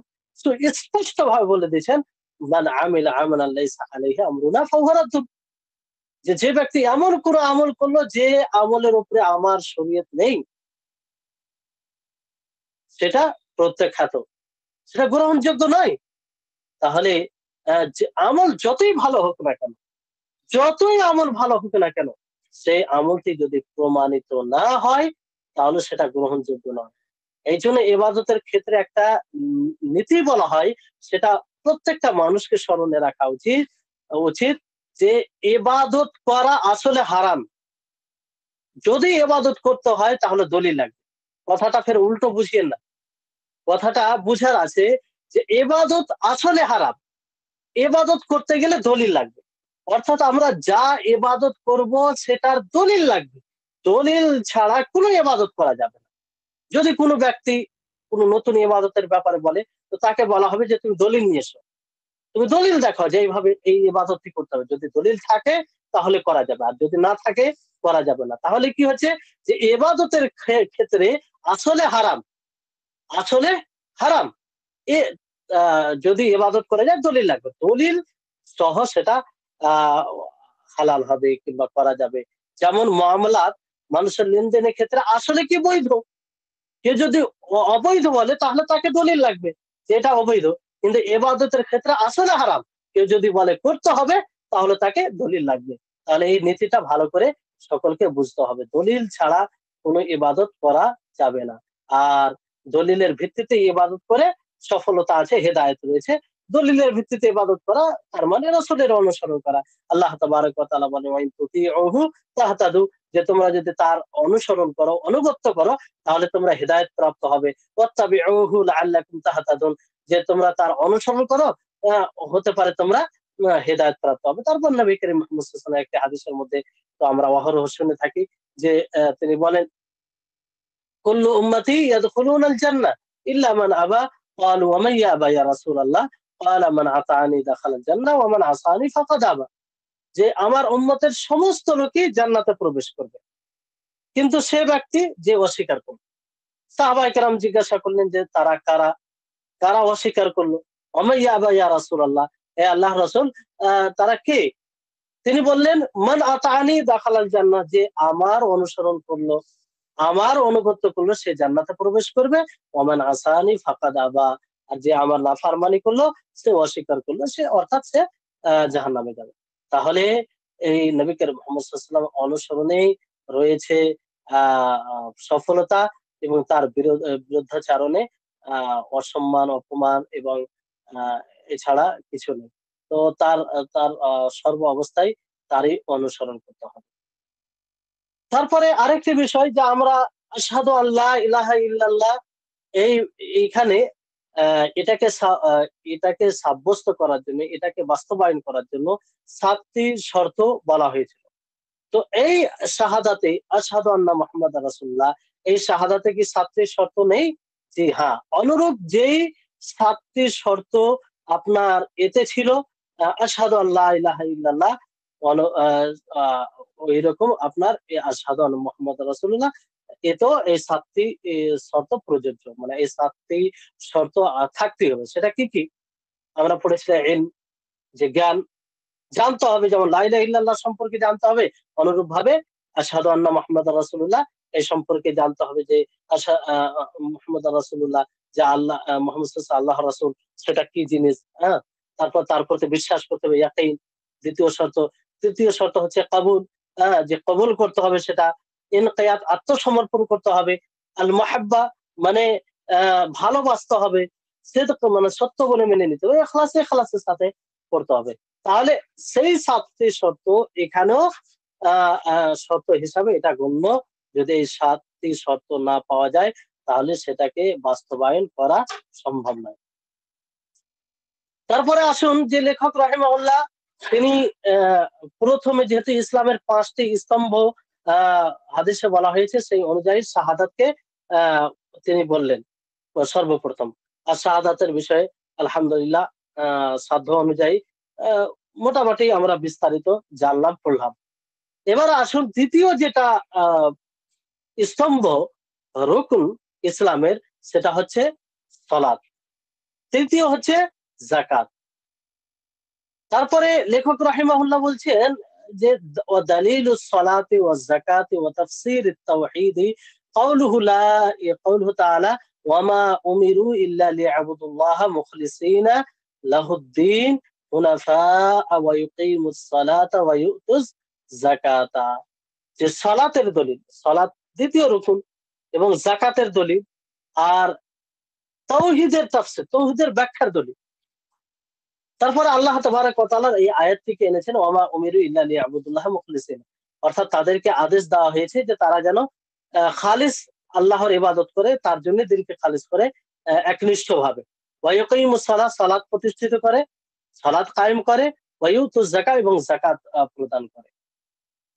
স্পষ্টভাবে বলে দিয়েছেন, মান আমিলা আমালান লাইসা আলাইহি আমরুনা ফাহুয়া রাদ্দুন, যে ব্যক্তি এমন কোন আমল করলো যে আমলের উপরে আমার শরীয়ত নেই, সেটা প্রত্যাখ্যাত, সেটা গ্রহণযোগ্য নয়। তাহলে যে আমল যতই ভালো হোক না কেন, যতই আমল ভালো হোক না কেন, সেই আমলটি যদি প্রমাণিত না হয় তাহলে সেটা গ্রহণযোগ্য নয়। এই জন্য ইবাদতের ক্ষেত্রে একটা নীতি বলা হয়, সেটা প্রত্যেকটা মানুষকে স্মরণে রাখা উচিত উচিত যে ইবাদত করা আসলে হারাম। যদি ইবাদত করতে হয় তাহলে দলিল লাগবে। কথাটা ফের উল্টো বুঝিয়েন না। কথাটা বুঝার আছে যে ইবাদত আসলে হারাম। ইবাদত করতে গেলে দলিল লাগবে। অর্থাৎ আমরা যা ইবাদত করব সেটার দলিল লাগবে। দলিল ছাড়া কোনো ইবাদত করা যাবে না। যদি কোনো ব্যক্তি কোনো নতুন ইবাদতের ব্যাপারে বলে, তো তাকে বলা হবে যে তুমি দলিল নিয়ে এসো। তুমি দলিল দেখাও যে এইভাবে এই ইবাদতটি করতে হবে। যদি দলিল থাকে তাহলে করা যাবে। আর যদি না থাকে করা যাবে না। তাহলে কি হচ্ছে যে ইবাদতের ক্ষেত্রে আসলে হারাম। আসলে হারাম। এ যদি ইবাদত করা যায় দলিল লাগবে। দলিল সহ সেটা আ হালাল হবে কিংবা করা যাবে। যেমন মুআমালাত, মানুষের লেনদেনের ক্ষেত্রে আসলে কি বৈধ? কেউ যদি অবৈধ বলে তাহলে তাকে দলিল লাগবে যে এটা অবৈধ। কিন্তু ইবাদতের ক্ষেত্রে আসলে হারাম। কেউ যদি বলে করতে হবে তাহলে তাকে দলিল লাগবে। তাহলে এই নীতিটা ভালো করে সকলকে বুঝতে হবে। দলিল ছাড়া কোনো ইবাদত করা যাবে না। আর দলিলের ভিত্তিতে ইবাদত করে সফলতা আছে, হেদায়েত রয়েছে। দলিলের ভিত্তিতে ইবাদত করা তার মানে রাসূলের অনুসরণ করা। আল্লাহ তাবারাক ওয়া তাআলা বলেন ওয়া ইন তুতিউহু তাহতাদু, যে তোমরা যদি তার অনুসরণ করো, আনুগত্য করো তাহলে তোমরা হেদায়েত প্রাপ্ত হবে। ওয়াত্তাবিউহু লাআল্লাকুম তাহতাদুন, যে তোমরা তার অনুসরণ করো, আ হতে পারে তোমরা হেদায়েত প্রাপ্ত হবে। তারপর নবী করিম মুহাম্মদ সাল্লাল্লাহু আলাইহি ওয়াসাল্লাম একটি হাদিসের মধ্যে তো আমরা অহরহ শুনে থাকি যে তিনি বলেন কুল্লু উম্মতি ইয়াদখুলুনাল জান্নাহ ইল্লা মান আবা। ক্বালু ওয়া মান ইয়াবা ইয়া রাসূলাল্লাহ? ক্বালা মান আতাআনি দাখালাল জান্নাহ ওয়া মান আসানি ফাকাদ আবা। যে আমার উম্মতের সমস্ত লোকই জান্নাতে প্রবেশ করবে, কিন্তু সে ব্যক্তি যে অস্বীকার করবে। সাহাবায়ে কেরাম জিজ্ঞাসা করলেন যে তারা কারা? কারা অস্বীকার করলো? ওমা ইয়াবা ইয়া রাসূলাল্লাহ, হে আল্লাহর রাসূল, তারা কে? তিনি বললেন মান আতাআনি দাখালাল জান্নাহ, যে আমার অনুসরণ করলো, আমার অনুগত্য করলো সে জান্নাতে প্রবেশ করবে। ওমান আসানি ফাকাদ আবা, আর যে আমার নাফরমানি করলো, সে অস্বীকার করলো, সে অর্থাৎ সে জাহান্নামে যাবে। তাহলে এই নবী করিম মুহাম্মদ সাল্লাল্লাহু আলাইহি ওয়াসাল্লাম অনুসরণেই রয়েছে আ আ সফলতা, এবং তার বিরুদ্ধাচারণে অসম্মান, অপমান এবং আ এছাড়া কিছু নেই। তো তার সর্ব অবস্থায় তারই অনুসরণ করতে হবে। তারপরে আরেকটি বিষয় যে আমরা আশহাদু আল্লা ইলাহা ইল্লাল্লাহ, এই এইখানে এটাকে সাব্যস্ত করার জন্য, এটাকে বাস্তবায়ন করার জন্য ৭ টি শর্ত বলা হয়েছিল। তো এই শাহাদাতে আশহাদু আন্না মুহাম্মাদার রাসূলুল্লাহ, এই শাহাদাতে কি ৭ টি শর্ত নেই? জি হ্যাঁ, অনুরূপ যেই ৭ টি শর্ত আপনার এতে ছিল, আশহাদু আল্লা ইলাহা ইল্লাল্লাহ, অন আ আ ঐরকম আপনার আশহাদু আন্না মুহাম্মাদার রাসূলুল্লাহ এতেও এই ৭ টি শর্ত প্রযোজ্য। মানে এই ৭ টি শর্ত থাকতেই হবে। সেটা কি, কি? আমরা পড়েছিলাম ইলম, যে জ্ঞান জানতে হবে, যেমন লা ইলাহা ইল্লাল্লাহ সম্পর্কে জানতে হবে। অনুরূপভাবে আশহাদু আন্না মুহাম্মাদার রাসূলুল্লাহ এই সম্পর্কে জানতে হবে যে আশা আ আ মুহাম্মাদার রাসূলুল্লাহ, যে আল্লাহ মুহাম্মদ সাল্লাল্লাহু আলাইহি আল্লাহর রাসূল, সেটা কি জিনিস, হ্যাঁ? তারপর তার প্রতি বিশ্বাস করতে হবে, ইয়াকিন। দ্বিতীয় শর্ত। তৃতীয় শর্ত হচ্ছে কবুল, হ্যাঁ? যে কবুল করতে হবে সেটা। ইনকিয়াদ, আত্মসমর্পণ করতে হবে। আল মুহাব্বা, মানে ভালোবাসতে হবে। সিদক, মানে সত্য বলে মেনে নিতে হবে। ইখলাসের সাথে করতে হবে। তাহলে সেই ৭ টি শর্ত এখানেও আ আ শর্ত হিসাবে এটা গণ্য। যদি এই ৭ টি শর্ত না পাওয়া যায় তাহলে সেটাকে বাস্তবায়ন করা সম্ভব নয়। তারপরে আসুন যে লেখক রাহিমাহুল্লাহ, তিনি প্রথমে যেহেতু ইসলামের ৫ টি স্তম্ভ আ হাদিসে বলা হয়েছে, সেই অনুযায়ী শাহাদাতকে আ তিনি বললেন সর্বপ্রথম। আর শাহাদাতের বিষয়ে আলহামদুলিল্লাহ আ সাধ্য অনুযায়ী আ মোটামুটি আমরা বিস্তারিত জানলাম, পড়লাম। এবার আসুন দ্বিতীয় যেটা আ স্তম্ভ, রুকন ইসলামের, সেটা হচ্ছে সালাত। তৃতীয় হচ্ছে যাকাত। তারপরে লেখক রাহিমাহুল্লাহ বলছেন যে ওয়া দালিলুস সালাতি ওয়াজ যাকাতি ওয়া তাফসীরিত তাওহীদি কাউলুহু তাআলা ওয়া মা উমিরু ইল্লা লিয়াবুদুল্লাহা মুখলিসিনা লাহুদ-দীন হুনাফা ওয়া ইউকিমুস সালাতা ওয়া ইউতুজ যাকাতা, যে সালাতের দলিল, সালাত দ্বিতীয় রুকুন এবং যাকাতের দলিল, আর তাওহীদের তাফসীর, তাওহীদের ব্যাখ্যার দলিল। তারপরে আল্লাহ তাবারক ওয়া তাআলা এই আয়াত থেকে এনেছেন ওয়ামা উমিরু ইল্লা লিয়াবুদুল্লাহ মুখলিসিন, অর্থাৎ তাদেরকে আদেশ দেওয়া হয়েছে যে তারা যেন খালিস আল্লাহর ইবাদত করে, তার জন্য দিলকে খালিস করে একনিষ্ঠভাবে। ওয়া ইয়াকিমুস সালাত, সালাত প্রতিষ্ঠিত করে, সালাত কায়েম করে, ওয়া ইউতুজ যাকাত, এবং যাকাত প্রদান করে,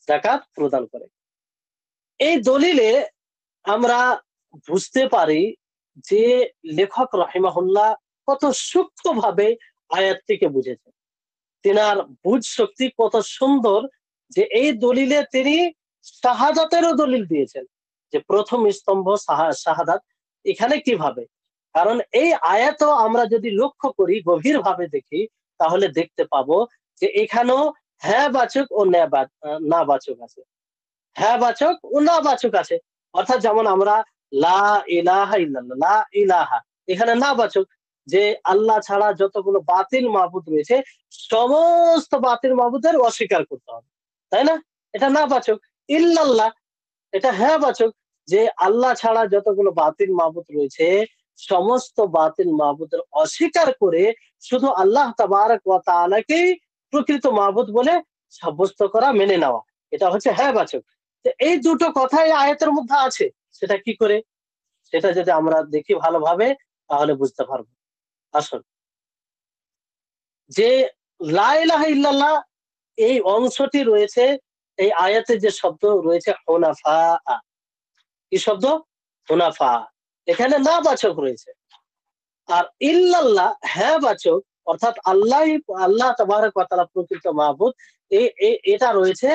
যাকাত প্রদান করে। এই দলিলে আমরা বুঝতে পারি যে লেখক রাহিমাহুল্লাহ কত সূক্ষ্মভাবে আয়াতটিকে বুঝেছেন। তিনার বুঝ শক্তি কত সুন্দর, যে এই দলিলে তিনি শাহাদাতেরও দলিল দিয়েছেন, যে প্রথম স্তম্ভ শাহাদাত। এখানে কিভাবে? কারণ এই আয়াতও আমরা যদি লক্ষ্য করি, গভীর ভাবে দেখি, তাহলে দেখতে পাবো যে এখানেও হ্যাঁ বাচক ও না বাচক আছে, হ্যাঁ বাচক ও না বাচক আছে। অর্থাৎ যেমন আমরা লা ইলাহা ইল্লাল্লাহ, লা ইলাহা, এখানে না বাচক, যে আল্লাহ ছাড়া যতগুলো বাতিল মাবুদ রয়েছে সমস্ত বাতিল মাবুদের অস্বীকার করতে হবে, তাই না? এটা না বাচক। ইল্লাল্লাহ, এটা হ্যাঁ বাচক, যে আল্লাহ ছাড়া যতগুলো বাতিল মাবুদ রয়েছে সমস্ত বাতিল মাবুদের অস্বীকার করে শুধু আল্লাহ তাবারক ওয়া তাআলাকেই প্রকৃত মাবুদ বলে সাব্যস্ত করা, মেনে নেওয়া, এটা হচ্ছে হ্যাঁ বাচক। তো এই দুটো কথাই আয়াতের মধ্যে আছে। সেটা কি করে? সেটা যদি আমরা দেখি ভালোভাবে তাহলে বুঝতে পারবো। আসল যে লা ইলাহা ইল্লাল্লাহ এই অংশটি রয়েছে, এই আয়াতে যে শব্দ রয়েছে হুনাফা, কি শব্দ? হুনাফা। এখানে না বাচক রয়েছে। আর ইল্লাল্লাহ হ্যাঁ বাচক, অর্থাৎ আল্লাহ তাবারক ওয়া তাআলা প্রকৃত মাবুদ, এটা রয়েছে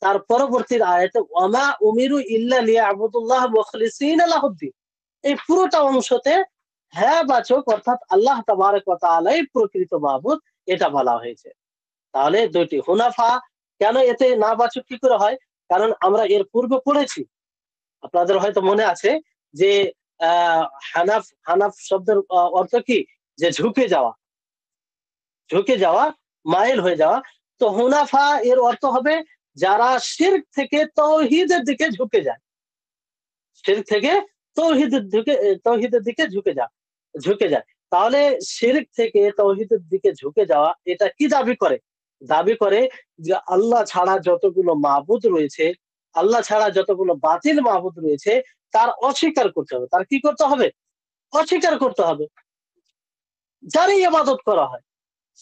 তার পরবর্তী আয়াতে ওয়ামা উমিরু ইল্লা লিয়াবুদুল্লাহ মুখলিসিনা লাহুদ্দিন। এই পুরোটা অংশতে হ্যাঁ বাচক, অর্থাৎ আল্লাহ তাবারক ওয়া তাআলাই প্রকৃত মাবুদ, এটা বলা হয়েছে। তাহলে দুইটি হুনাফা। কেন এতে না বাচক কি করে হয়? কারণ আমরা এর পূর্বে পড়েছি, আপনাদের হয়তো মনে আছে যে হানাফ, হানাফ শব্দের অর্থ কি? যে ঝুঁকে যাওয়া, ঝুঁকে যাওয়া, মাইল হয়ে যাওয়া। তো হুনাফা এর অর্থ হবে যারা শিরক থেকে তাওহীদের দিকে ঝুঁকে যায়, শিরক থেকে তাওহীদের দিকে ঝুঁকে যায়। তাহলে শিরক থেকে তাওহীদের দিকে ঝুঁকে যাওয়া, এটা কি দাবি করে? দাবি করে যে আল্লাহ ছাড়া যতগুলো মাবুদ রয়েছে, আল্লাহ ছাড়া যতগুলো বাতিল মাবুদ রয়েছে, তার অস্বীকার করতে হবে। তার কি করতে হবে? অস্বীকার করতে হবে। যারই ইবাদত করা হয়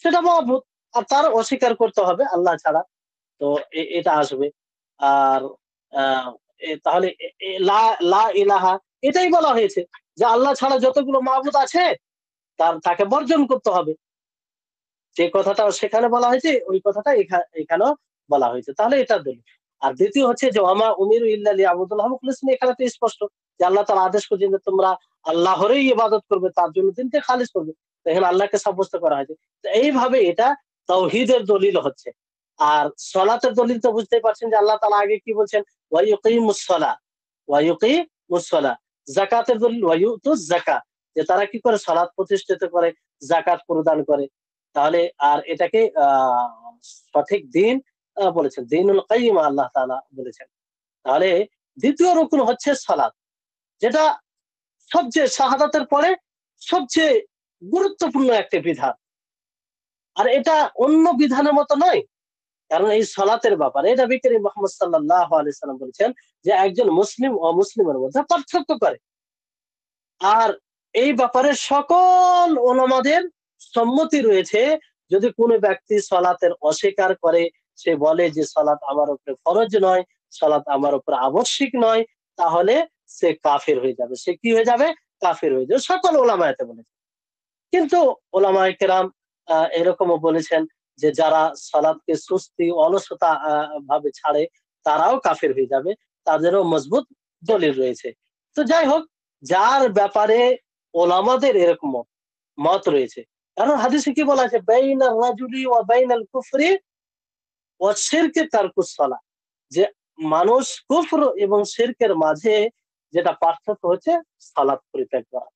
সেটা মাবুদ, আর তার অস্বীকার করতে হবে আল্লাহ ছাড়া। তো এটা আসবে। আর আহ, তাহলে লা ইলাহা, এটাই বলা হয়েছে যে আল্লাহ ছাড়া যতগুলো মাবুদ আছে তাকে বর্জন করতে হবে। যে কথাটা সেখানে বলা হয়েছে ওই কথাটা এখানেও বলা হয়েছে। তাহলে এটা দলিল। আর দ্বিতীয় হচ্ছে যে ওয়ামা উমিরু ইল্লা লিয়াবুদুল্লাহ মুখলিসিন, এখানে তো স্পষ্ট যে আল্লাহ তাআলা আদেশ করছেন যে তোমরা আল্লাহরই ইবাদত করবে, তার জন্য দিনকে খালিস করবে। তো এখানে আল্লাহকে সাব্যস্ত করা হয়েছে। তো এইভাবে এটা তাওহীদের দলিল হচ্ছে। আর সলাতের দলিল তো বুঝতেই পারছেন যে আল্লাহ তাআলা আগে কি বলছেন? ওয়া ইউকিমুস সালাহ, ওয়া ইউকিমুস সালাহ। যাকাতের দলিল ওয়া ইউতুজ যাকাত, যে তারা কি করে? সালাত প্রতিষ্ঠিত করে, যাকাত প্রদান করে। তাহলে আর এটাকে সঠিক দিন বলেছেন, দিনুল কাইয়্যিম আল্লাহ তাআলা বলেছেন। তাহলে দ্বিতীয় রুকন হচ্ছে সালাত, যেটা সবচেয়ে শাহাদাতের পরে সবচেয়ে গুরুত্বপূর্ণ একটা বিধান। আর এটা অন্য বিধানের মতো নয়। কারণ এই সালাতের ব্যাপারে নবী করিম মুহাম্মদ সাল্লাল্লাহু আলাইহি সাল্লাম বলেছেন যে একজন মুসলিম অমুসলিমের মধ্যে পার্থক্য করে। আর এই ব্যাপারে সকল উলামাদের সম্মতি রয়েছে। যদি কোনো ব্যক্তি সালাতের অস্বীকার করে, সে বলে যে সালাত আমার উপরে ফরজ নয়, সালাত আমার উপরে আবশ্যিক নয়, তাহলে সে কাফের হয়ে যাবে। সে কি হয়ে যাবে? কাফের হয়ে যাবে। সকল উলামা এতে বলেছে। কিন্তু উলামায়ে কেরাম এরকমও বলেছেন যে যারা সালাতকে সুস্তি অলসতা ভাবে ছাড়ে তারাও কাফের হয়ে যাবে, তাদেরও মজবুত দলিল রয়েছে। তো যাই হোক, যার ব্যাপারে ওলামাদের এরকম মত রয়েছে। কারণ হাদিসে কি বলা আছে? বাইনার রাজুলি ওয়া বাইনাল কুফরি ওয়া শিরকি তারকুস সালাহ, যে মানুষ কুফর এবং শিরকের মাঝে যেটা পার্থক্য হচ্ছে সালাত পরিত্যাগ করা।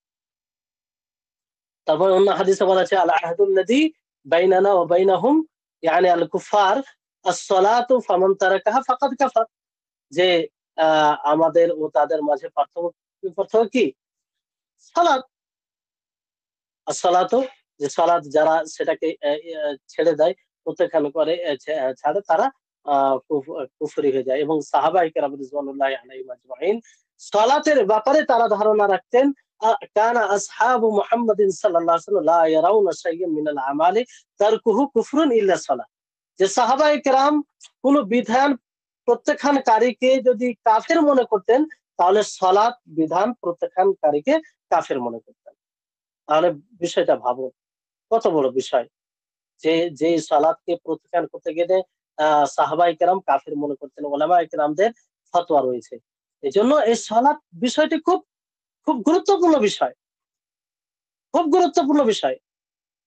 তারপর অন্য হাদিসে বলা আছে আল আহদুল্লাযী বাইনানা ওয়া বাইনাহুম ইয়ানি আল কুফার আস-সালাতু ফামান তারাকাহা ফাকাদ কাফার, যে আমাদের ও তাদের মাঝে পার্থক্য কি? সালাত। আসসালাতু, যে সালাত যারা সেটাকে ছেড়ে দেয়, প্রত্যাখ্যান করে, ছাড়ে, তারা কুফরি হয়ে যায়। এবং সাহাবায়ে কেরাম রিজওয়ানুল্লাহি আলাইহিম আজমাইন সালাতের ব্যাপারে তারা ধারণা রাখতেন, কানা আসহাবু মুহাম্মাদিন সাল্লাল্লাহু আলাইহি ওয়াসাল্লাম লা ইয়ারাউনা শাইয়্যান মিনাল আমালি তারকুহু কুফরুন ইল্লা সালাত, যে সাহাবায়ে কেরাম কোন বিধান প্রত্যাখ্যানকারীকে যদি কাফের মনে করতেন, তাহলে সালাত বিধান প্রত্যাখ্যানকারীকে কাফের মনে করতেন। তাহলে বিষয়টা ভাবো, কত বড় বিষয়, যে যে সালাতকে প্রত্যাখ্যান করতে গেলে সাহাবায়ে কেরাম কাফের মনে করতেন, উলামায়ে কেরামদের ফতোয়া রয়েছে। এজন্য এই সালাত বিষয়টি খুব খুব গুরুত্বপূর্ণ বিষয়, খুব গুরুত্বপূর্ণ বিষয়।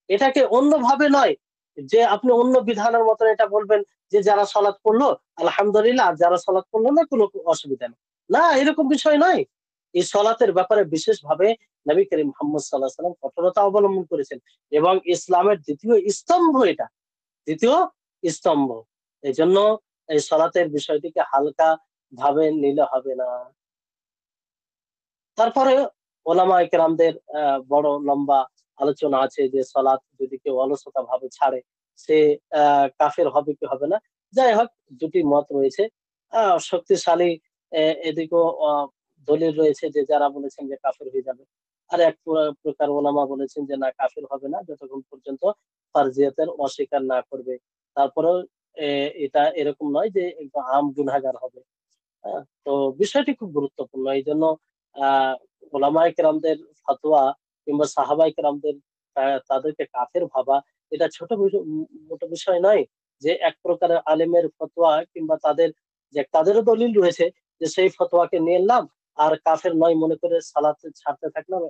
এটাকে অন্যভাবে নয় যে আপনি অন্য বিধানের মতন এটা বলবেন যে যারা সালাত পড়লো আলহামদুলিল্লাহ, আর যারা সালাত পড়লো না কোনো অসুবিধা নেই। না, এরকম বিষয় নয়। এই সালাতের ব্যাপারে বিশেষভাবে নবী করিম মুহাম্মদ সাল্লাল্লাহু আলাইহি ওয়াসাল্লাম কঠোরতা অবলম্বন করেছেন, এবং ইসলামের দ্বিতীয় স্তম্ভ এটা, দ্বিতীয় স্তম্ভ। এজন্য এই সালাতের বিষয়টিকে হালকা ভাবে নিলে হবে না। তারপরে ওলামায়ে কেরামদের বড় লম্বা আলোচনা আছে যে সালাত যদি কেউ অলসতা ভাবে ছাড়ে, সে কাফের হবে কি হবে না। যাই হোক, দুটি মত রয়েছে। শক্তিশালী এদিকেও দলিল রয়েছে যে যারা বলেছেন যে কাফের হয়ে যাবে। আর এক প্রকার ওলামা বলেছেন যে না, কাফের হবে না যতক্ষণ পর্যন্ত ফারজিয়াতের অস্বীকার না করবে। তারপরেও এটা এরকম নয় যে একদম আম গুনাহগার হবে। হ্যাঁ? তো বিষয়টি খুব গুরুত্বপূর্ণ। এইজন্য আহ ওলামায়ে কেরামদের ফতোয়া কিংবা সাহাবায়ে কেরামদের তাদেরকে কাফের ভাবা, এটা ছোট মোটো বিষয় নয়। যে এক প্রকারের আলেমের ফতোয়া কিংবা তাদেরও দলিল রয়েছে, যে সেই ফতোয়াকে নিয়ে নিলাম আর কাফের নয় মনে করে সালাত ছাড়তে থাকলাম,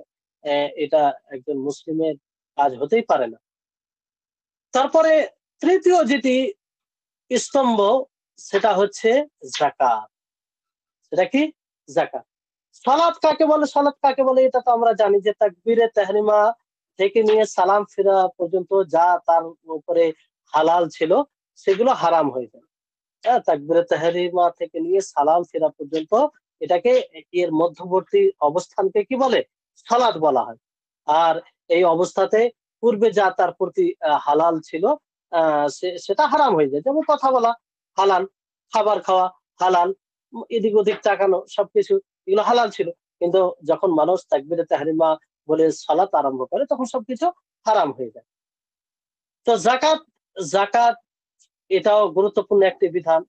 এটা একজন মুসলিমের কাজ হতেই পারে না। তারপরে তৃতীয় যেটি স্তম্ভ, সেটা হচ্ছে যাকাত। সেটা কি? যাকাত। সালাত কাকে বলে, সালাত কাকে বলে, এটা তো আমরা জানি যে তাকবীরে তাহরিমা থেকে নিয়ে সালাম ফিরা পর্যন্ত যা তার উপরে হালাল ছিল সেগুলো হারাম হয়ে যায়। হ্যাঁ, তাকবীরে তাহরিমা থেকে নিয়ে সালাম ফিরা পর্যন্ত এটাকে, এর মধ্যবর্তী অবস্থানকে কি বলে? সালাত বলা হয়। আর এই অবস্থাতে পূর্বে যা তার প্রতি হালাল ছিল সেটা হারাম হয়ে যায়। যেমন কথা বলা হালাল, খাবার খাওয়া হালাল, এদিক ওদিক তাকানো, সবকিছু এগুলো হালাল ছিল। কিন্তু যখন মানুষ তাকবীরে তাহরিমা বলে সালাত আরম্ভ করে, তখন সবকিছু হারাম হয়ে যায়। তো যাকাত, যাকাত এটাও গুরুত্বপূর্ণ একটি বিধান।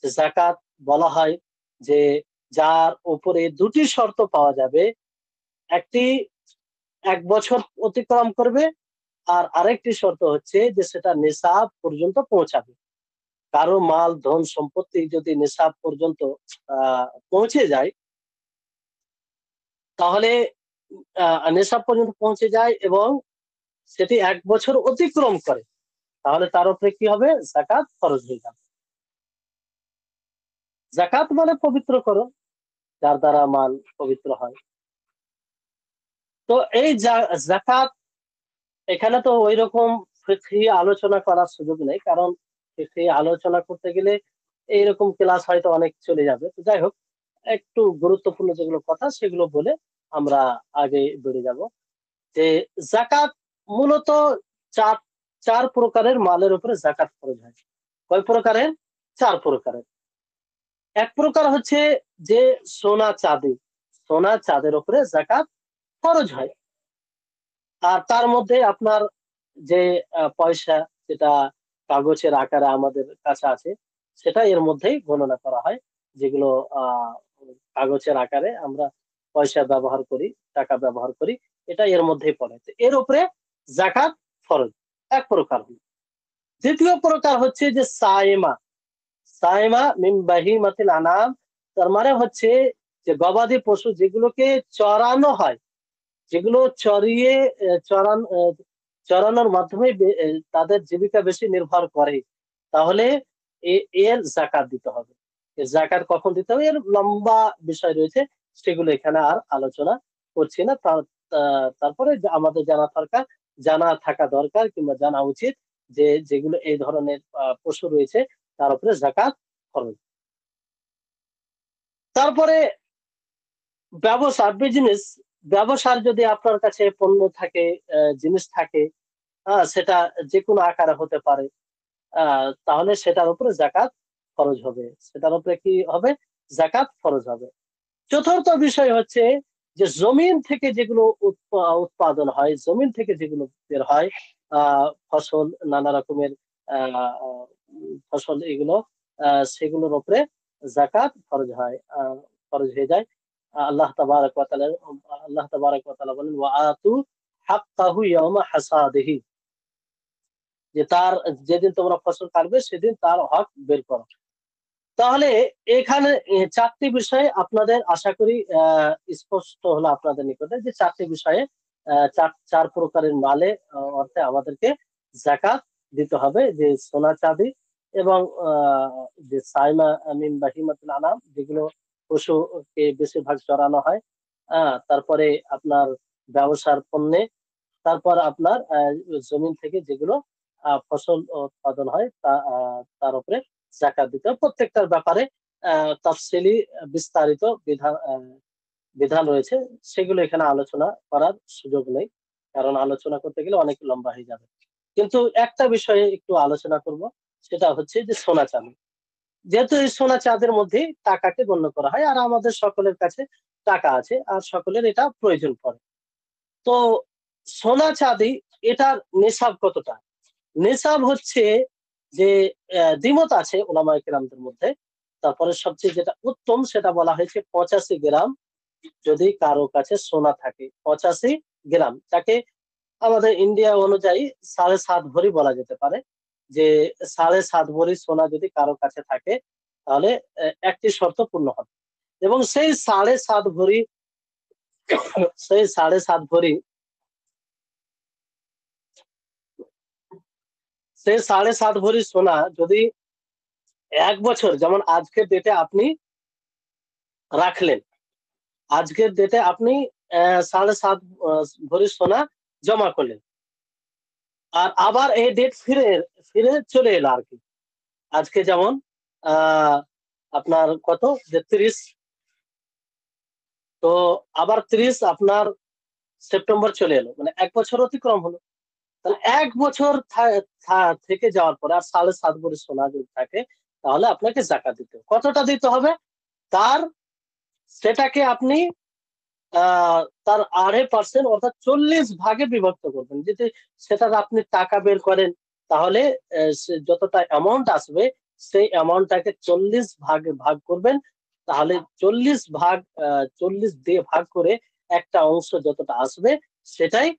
যে যাকাত বলা হয় যে যার উপরে দুটি শর্ত পাওয়া যাবে, একটি 1 বছর অতিক্রম করবে, আর আরেকটি শর্ত হচ্ছে যে সেটা নিসাব পর্যন্ত পৌঁছাবে। কারো মাল ধন সম্পত্তি যদি নিসাব পর্যন্ত পৌঁছে যায়, তাহলে নিসাব পর্যন্ত পৌঁছে যায় এবং সেটি 1 বছর অতিক্রম করে, তাহলে তার উপরে কি হবে? যাকাত ফরজ হয়ে যাবে। যাকাত মানে পবিত্রকরণ, যার দ্বারা মাল পবিত্র হয়। তো এই যাকাত, এখানে তো ওই রকম ফিকহি আলোচনা করার সুযোগ নেই, কারণ ফিকহি আলোচনা করতে গেলে এইরকম ক্লাস হয়তো অনেক চলে যাবে। তো যাই হোক, একটু গুরুত্বপূর্ণ যেগুলো কথা সেগুলো বলে আমরা আগে বেড়ে যাব। যে যাকাত মূলত চার চার প্রকারের মালের উপরে যাকাত খরচ হয়। কয় প্রকারের? 4 প্রকারের। এক প্রকার হচ্ছে যে সোনা চাঁদি, সোনা চাঁদের উপরে যাকাত খরচ হয়। আর তার মধ্যে আপনার যে পয়সা, যেটা কাগজের আকারে আমাদের কাছে আছে, সেটা এর মধ্যেই গণনা করা হয়। যেগুলো কাগজের আকারে আমরা পয়সা ব্যবহার করি, টাকা ব্যবহার করি, এটা এর মধ্যেই পড়ে। তো এর উপরে যাকাত ফরজ, এক প্রকার হলো। দ্বিতীয় প্রকার হচ্ছে যে সায়েমা, সায়েমা মিন বাহিমাতিল আনাম, তার মানে হচ্ছে যে গবাদি পশু যেগুলোকে চড়ানো হয়, যেগুলো চড়িয়ে চড়ানোর মাধ্যমে তাদের জীবিকা বেশি নির্ভর করে, তাহলে এর যাকাত দিতে হবে। এর যাকাত কখন দিতে হবে, এর লম্বা বিষয় রয়েছে, সেগুলো এখানে আর আলোচনা করছি না। তারপরে আমাদের জানা দরকার জানা থাকা দরকার কিংবা জানা উচিত যে যেগুলো এই ধরনের পশু রয়েছে তার উপরে যাকাত ফরজ। তারপরে ব্যবসা, বিজনেস, ব্যবসার যদি আপনার কাছে পণ্য থাকে, জিনিস থাকে, সেটা যে কোনো আকারে হতে পারে, তাহলে সেটার উপরে যাকাত ফরজ হবে, সেটার উপরে কি হবে, যাকাত ফরজ হবে। চতুর্থ বিষয় হচ্ছে যে জমিন থেকে যেগুলো উৎপাদন হয়, জমিন থেকে যেগুলো বের হয়, ফসল, নানা রকমের আহ, আহ, ফসল, এগুলো সেগুলোর উপরে যাকাত ফরজ হয়, ফরজ হয়ে যায়। আল্লাহ তাবারক ওয়া তাআলা, আল্লাহ তাবারক ওয়া তাআলা বলেন ওয়া আতু হাক্কাহু ইয়াওমা হাসাদিহি, যে তার যেদিন তোমরা ফসল কাটবে সেদিন তার হক বের করো। তাহলে এখানে চারটি বিষয়ে আপনাদের আশা করি স্পষ্ট হলো আপনাদের নিকটে, যে চারটি বিষয়ে চার চার প্রকারের মালে অর্থে আমাদেরকে যাকাত দিতে হবে, যে সোনা চাঁদি এবং যে সাইমা মিন বাহিমাতুল আনাম, যেগুলো পশুকে বেশিরভাগ চড়ানো হয়, তারপরে আপনার ব্যবসার পণ্যে, তারপর আপনার জমিন থেকে যেগুলো ফসল উৎপাদন হয় তার উপরে যাকাত দিতে হবে। প্রত্যেকটার ব্যাপারে তাফসিলি বিস্তারিত বিধান রয়েছে, সেগুলো এখানে আলোচনা করার সুযোগ নেই, কারণ আলোচনা করতে গেলে অনেক লম্বা হয়ে যাবে। কিন্তু একটা বিষয়ে একটু আলোচনা করব, সেটা হচ্ছে যে সোনা চাঁদি। যেহেতু এই সোনা চাঁদের মধ্যে টাকাকে গণ্য করা হয়, আর আমাদের সকলের কাছে টাকা আছে, আর সকলের এটা প্রয়োজন পড়ে। তো সোনা চাঁদি, এটার নেশাব কতটা? নেশাব হচ্ছে যে দ্বিমত আছে ওলামায়ে কেরামদের মধ্যে। তারপরে সবচেয়ে যেটা উত্তম সেটা বলা হয়েছে 85 গ্রাম, যদি কারো কাছে সোনা থাকে 85 গ্রাম, তাকে আমাদের ইন্ডিয়া অনুযায়ী 7.5 ভরি বলা যেতে পারে, যে 7.5 ভরি সোনা যদি কারো কাছে থাকে তাহলে একটি শর্ত পূর্ণ হবে। এবং সেই 7.5 ভরি সেই 7.5 ভরি সোনা যদি 1 বছর, যেমন আজকের ডেটে আপনি রাখলেন, আজকের ডেটে আপনি 7.5 ভরি সোনা জমা করলেন, আর আবার এই ডেট ফিরে ফিরে চলে এলো আর কি। আজকে যেমন আহ আপনার কত, যে 30, তো আবার 30 আপনার সেপ্টেম্বর চলে এলো, মানে 1 বছর অতিক্রম হলো। তাহলে 1 বছর থেকে যাওয়ার পরে আর 7.5 ভরি সোনা যদি থাকে, তাহলে আপনাকে যাকাত দিতে হবে। কতটা দিতে হবে? তার সেটাকে আপনি তার 2.5% অর্থাৎ 40 ভাগে বিভক্ত করবেন। যদি সেটার আপনি টাকা বের করেন, তাহলে যতটা অ্যামাউন্ট আসবে সেই অ্যামাউন্টটাকে 40 ভাগে ভাগ করবেন। তাহলে 40 ভাগ, 40 দিয়ে ভাগ করে একটা অংশ যতটা আসবে, সেটাই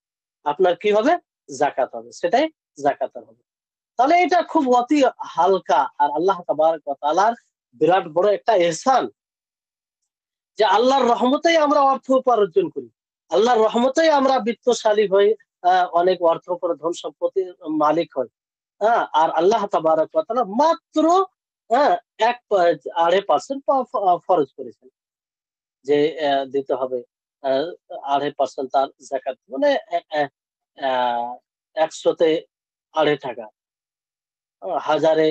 আপনার কি হবে, যাকাত হবে, সেটাই যাকাত হবে। তাহলে এটা খুব অতি হালকা, আর আল্লাহ তাবারক ওয়া তাআলার বিরাট বড় একটা ইহসান, যে আল্লাহর রহমতেই আমরা অর্থ উপার্জন করি, আল্লাহর রহমতেই আমরা বিত্তশালী হই, অনেক অর্থ করে ধন সম্পত্তির মালিক হই। আর আল্লাহ তাবারক ওয়া তাআলা মাত্র হ্যাঁ 2.5% ফরজ করেছেন, যে দিতে হবে 2.5% তার যাকাত, মানে 100-তে 2.5 টাকা, হাজারে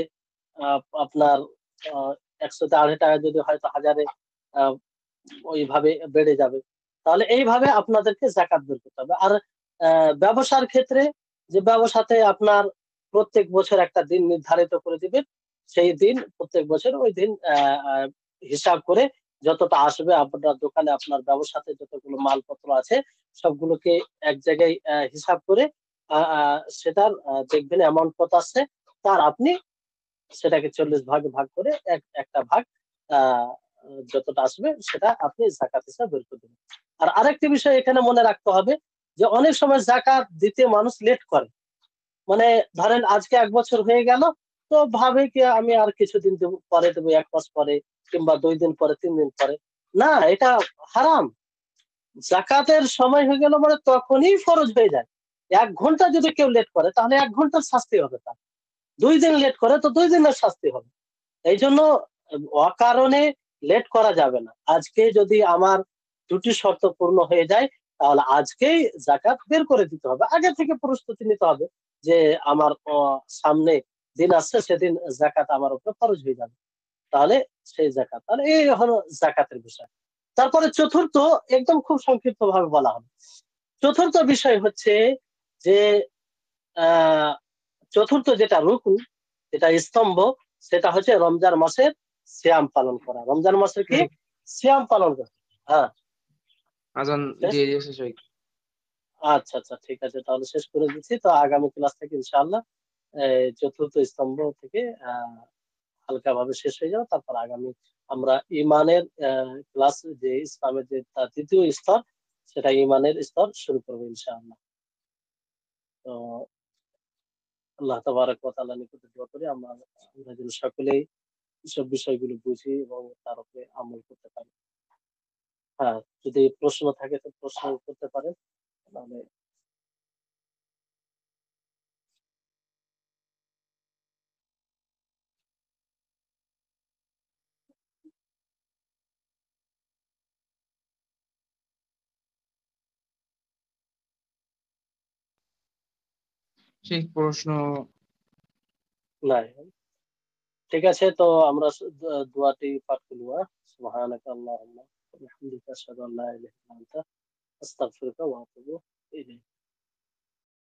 আপনার 100-তে 2.5 টাকা যদি হয়, তো হাজারে আহ, ওইভাবে বেড়ে যাবে। তাহলে এইভাবে আপনাদেরকে যাকাত বের করতে হবে। আর ব্যবসার ক্ষেত্রে, যে ব্যবসাতে আপনার প্রত্যেক বছর একটা দিন নির্ধারিত করে দিবেন, সেই দিন প্রত্যেক বছর ওই দিন হিসাব করে যতটা আসবে আপনার দোকানে, আপনার ব্যবসাতে যতগুলো মালপত্র আছে সবগুলোকে এক জায়গায় হিসাব করে সেটার দেখবেন অ্যামাউন্ট কত আসছে, তার আপনি সেটাকে 40 ভাগে ভাগ করে একটা ভাগ আহ যতটা আসবে সেটা আপনি জাকাত হিসাবে বের করে দেবেন। আর আরেকটি বিষয় এখানে মনে রাখতে হবে, যে অনেক সময় জাকাত দিতে মানুষ লেট করে। মানে ধরেন আজকে 1 বছর হয়ে গেল, তো ভাবে কি আমি আর কিছুদিন পরে দেবো, 1 মাস পরে, কিংবা 2 দিন পরে, 3 দিন পরে। না, এটা হারাম। জাকাতের সময় হয়ে গেল মানে তখনই ফরজ হয়ে যায়। 1 ঘন্টা যদি কেউ লেট করে, তাহলে 1 ঘন্টার শাস্তি হবে তার। 2 দিন লেট করে, তো 2 দিনের শাস্তি হবে। এই জন্য অকারণে লেট করা যাবে না। আজকে যদি আমার দুটি শর্ত পূর্ণ হয়ে যায়, তাহলে আজকেই জাকাত বের করে দিতে হবে, আগে থেকে প্রস্তুতি নিতে হবে যে আমার সামনে দিন আসছে, সেদিন জাকাত আমার উপর খরচ হয়ে যাবে, তাহলে সেই জাকাত, তাহলে এই হলো জাকাতের বিষয়। তারপরে চতুর্থ, একদম খুব সংক্ষিপ্ত ভাবে বলা হলো, চতুর্থ বিষয় হচ্ছে যে আহ চতুর্থ যেটা রুকন, যেটা স্তম্ভ, সেটা হচ্ছে রমজান মাসের সিয়াম পালন করা। রমজান মাসের কি এই সিয়াম পালন করা। হ্যাঁ, আজান শেষ। দিয়ে দিয়েছে সবাই। আচ্ছা আচ্ছা, ঠিক আছে, তাহলে শেষ করে দিচ্ছি। তো আগামী ক্লাস থেকে ইনশাআল্লাহ চতুর্থ স্তম্ভ থেকে আহ হালকা ভাবে শেষ হয়ে যাবে। তারপর আগামী আমরা ইমানের ক্লাস, যে ইসলামের যে তার তৃতীয় স্তর, সেটা ইমানের স্তর শুরু করবো ইনশাআল্লাহ। তো আল্লাহ তাবারক ওয়া তাআলার নিকট দোয়া করি আমরা যেন সকলেই এসব বিষয়গুলো বুঝি এবং তার উপরে আমল করতে পারি। হ্যাঁ, যদি প্রশ্ন থাকে তো প্রশ্ন করতে পারেন, নাহলে সেই প্রশ্ন। নাই। ঠিক আছে, তো আমরা দোয়াটি পাঠ করবো। সুবহানাকা আল্লাহুম্মা ওয়া বিহামদিকা আশহাদু আল্লা ইলাহা ইল্লা আনতা আস্তাগফিরুকা ওয়া আতুবু ইলাইক।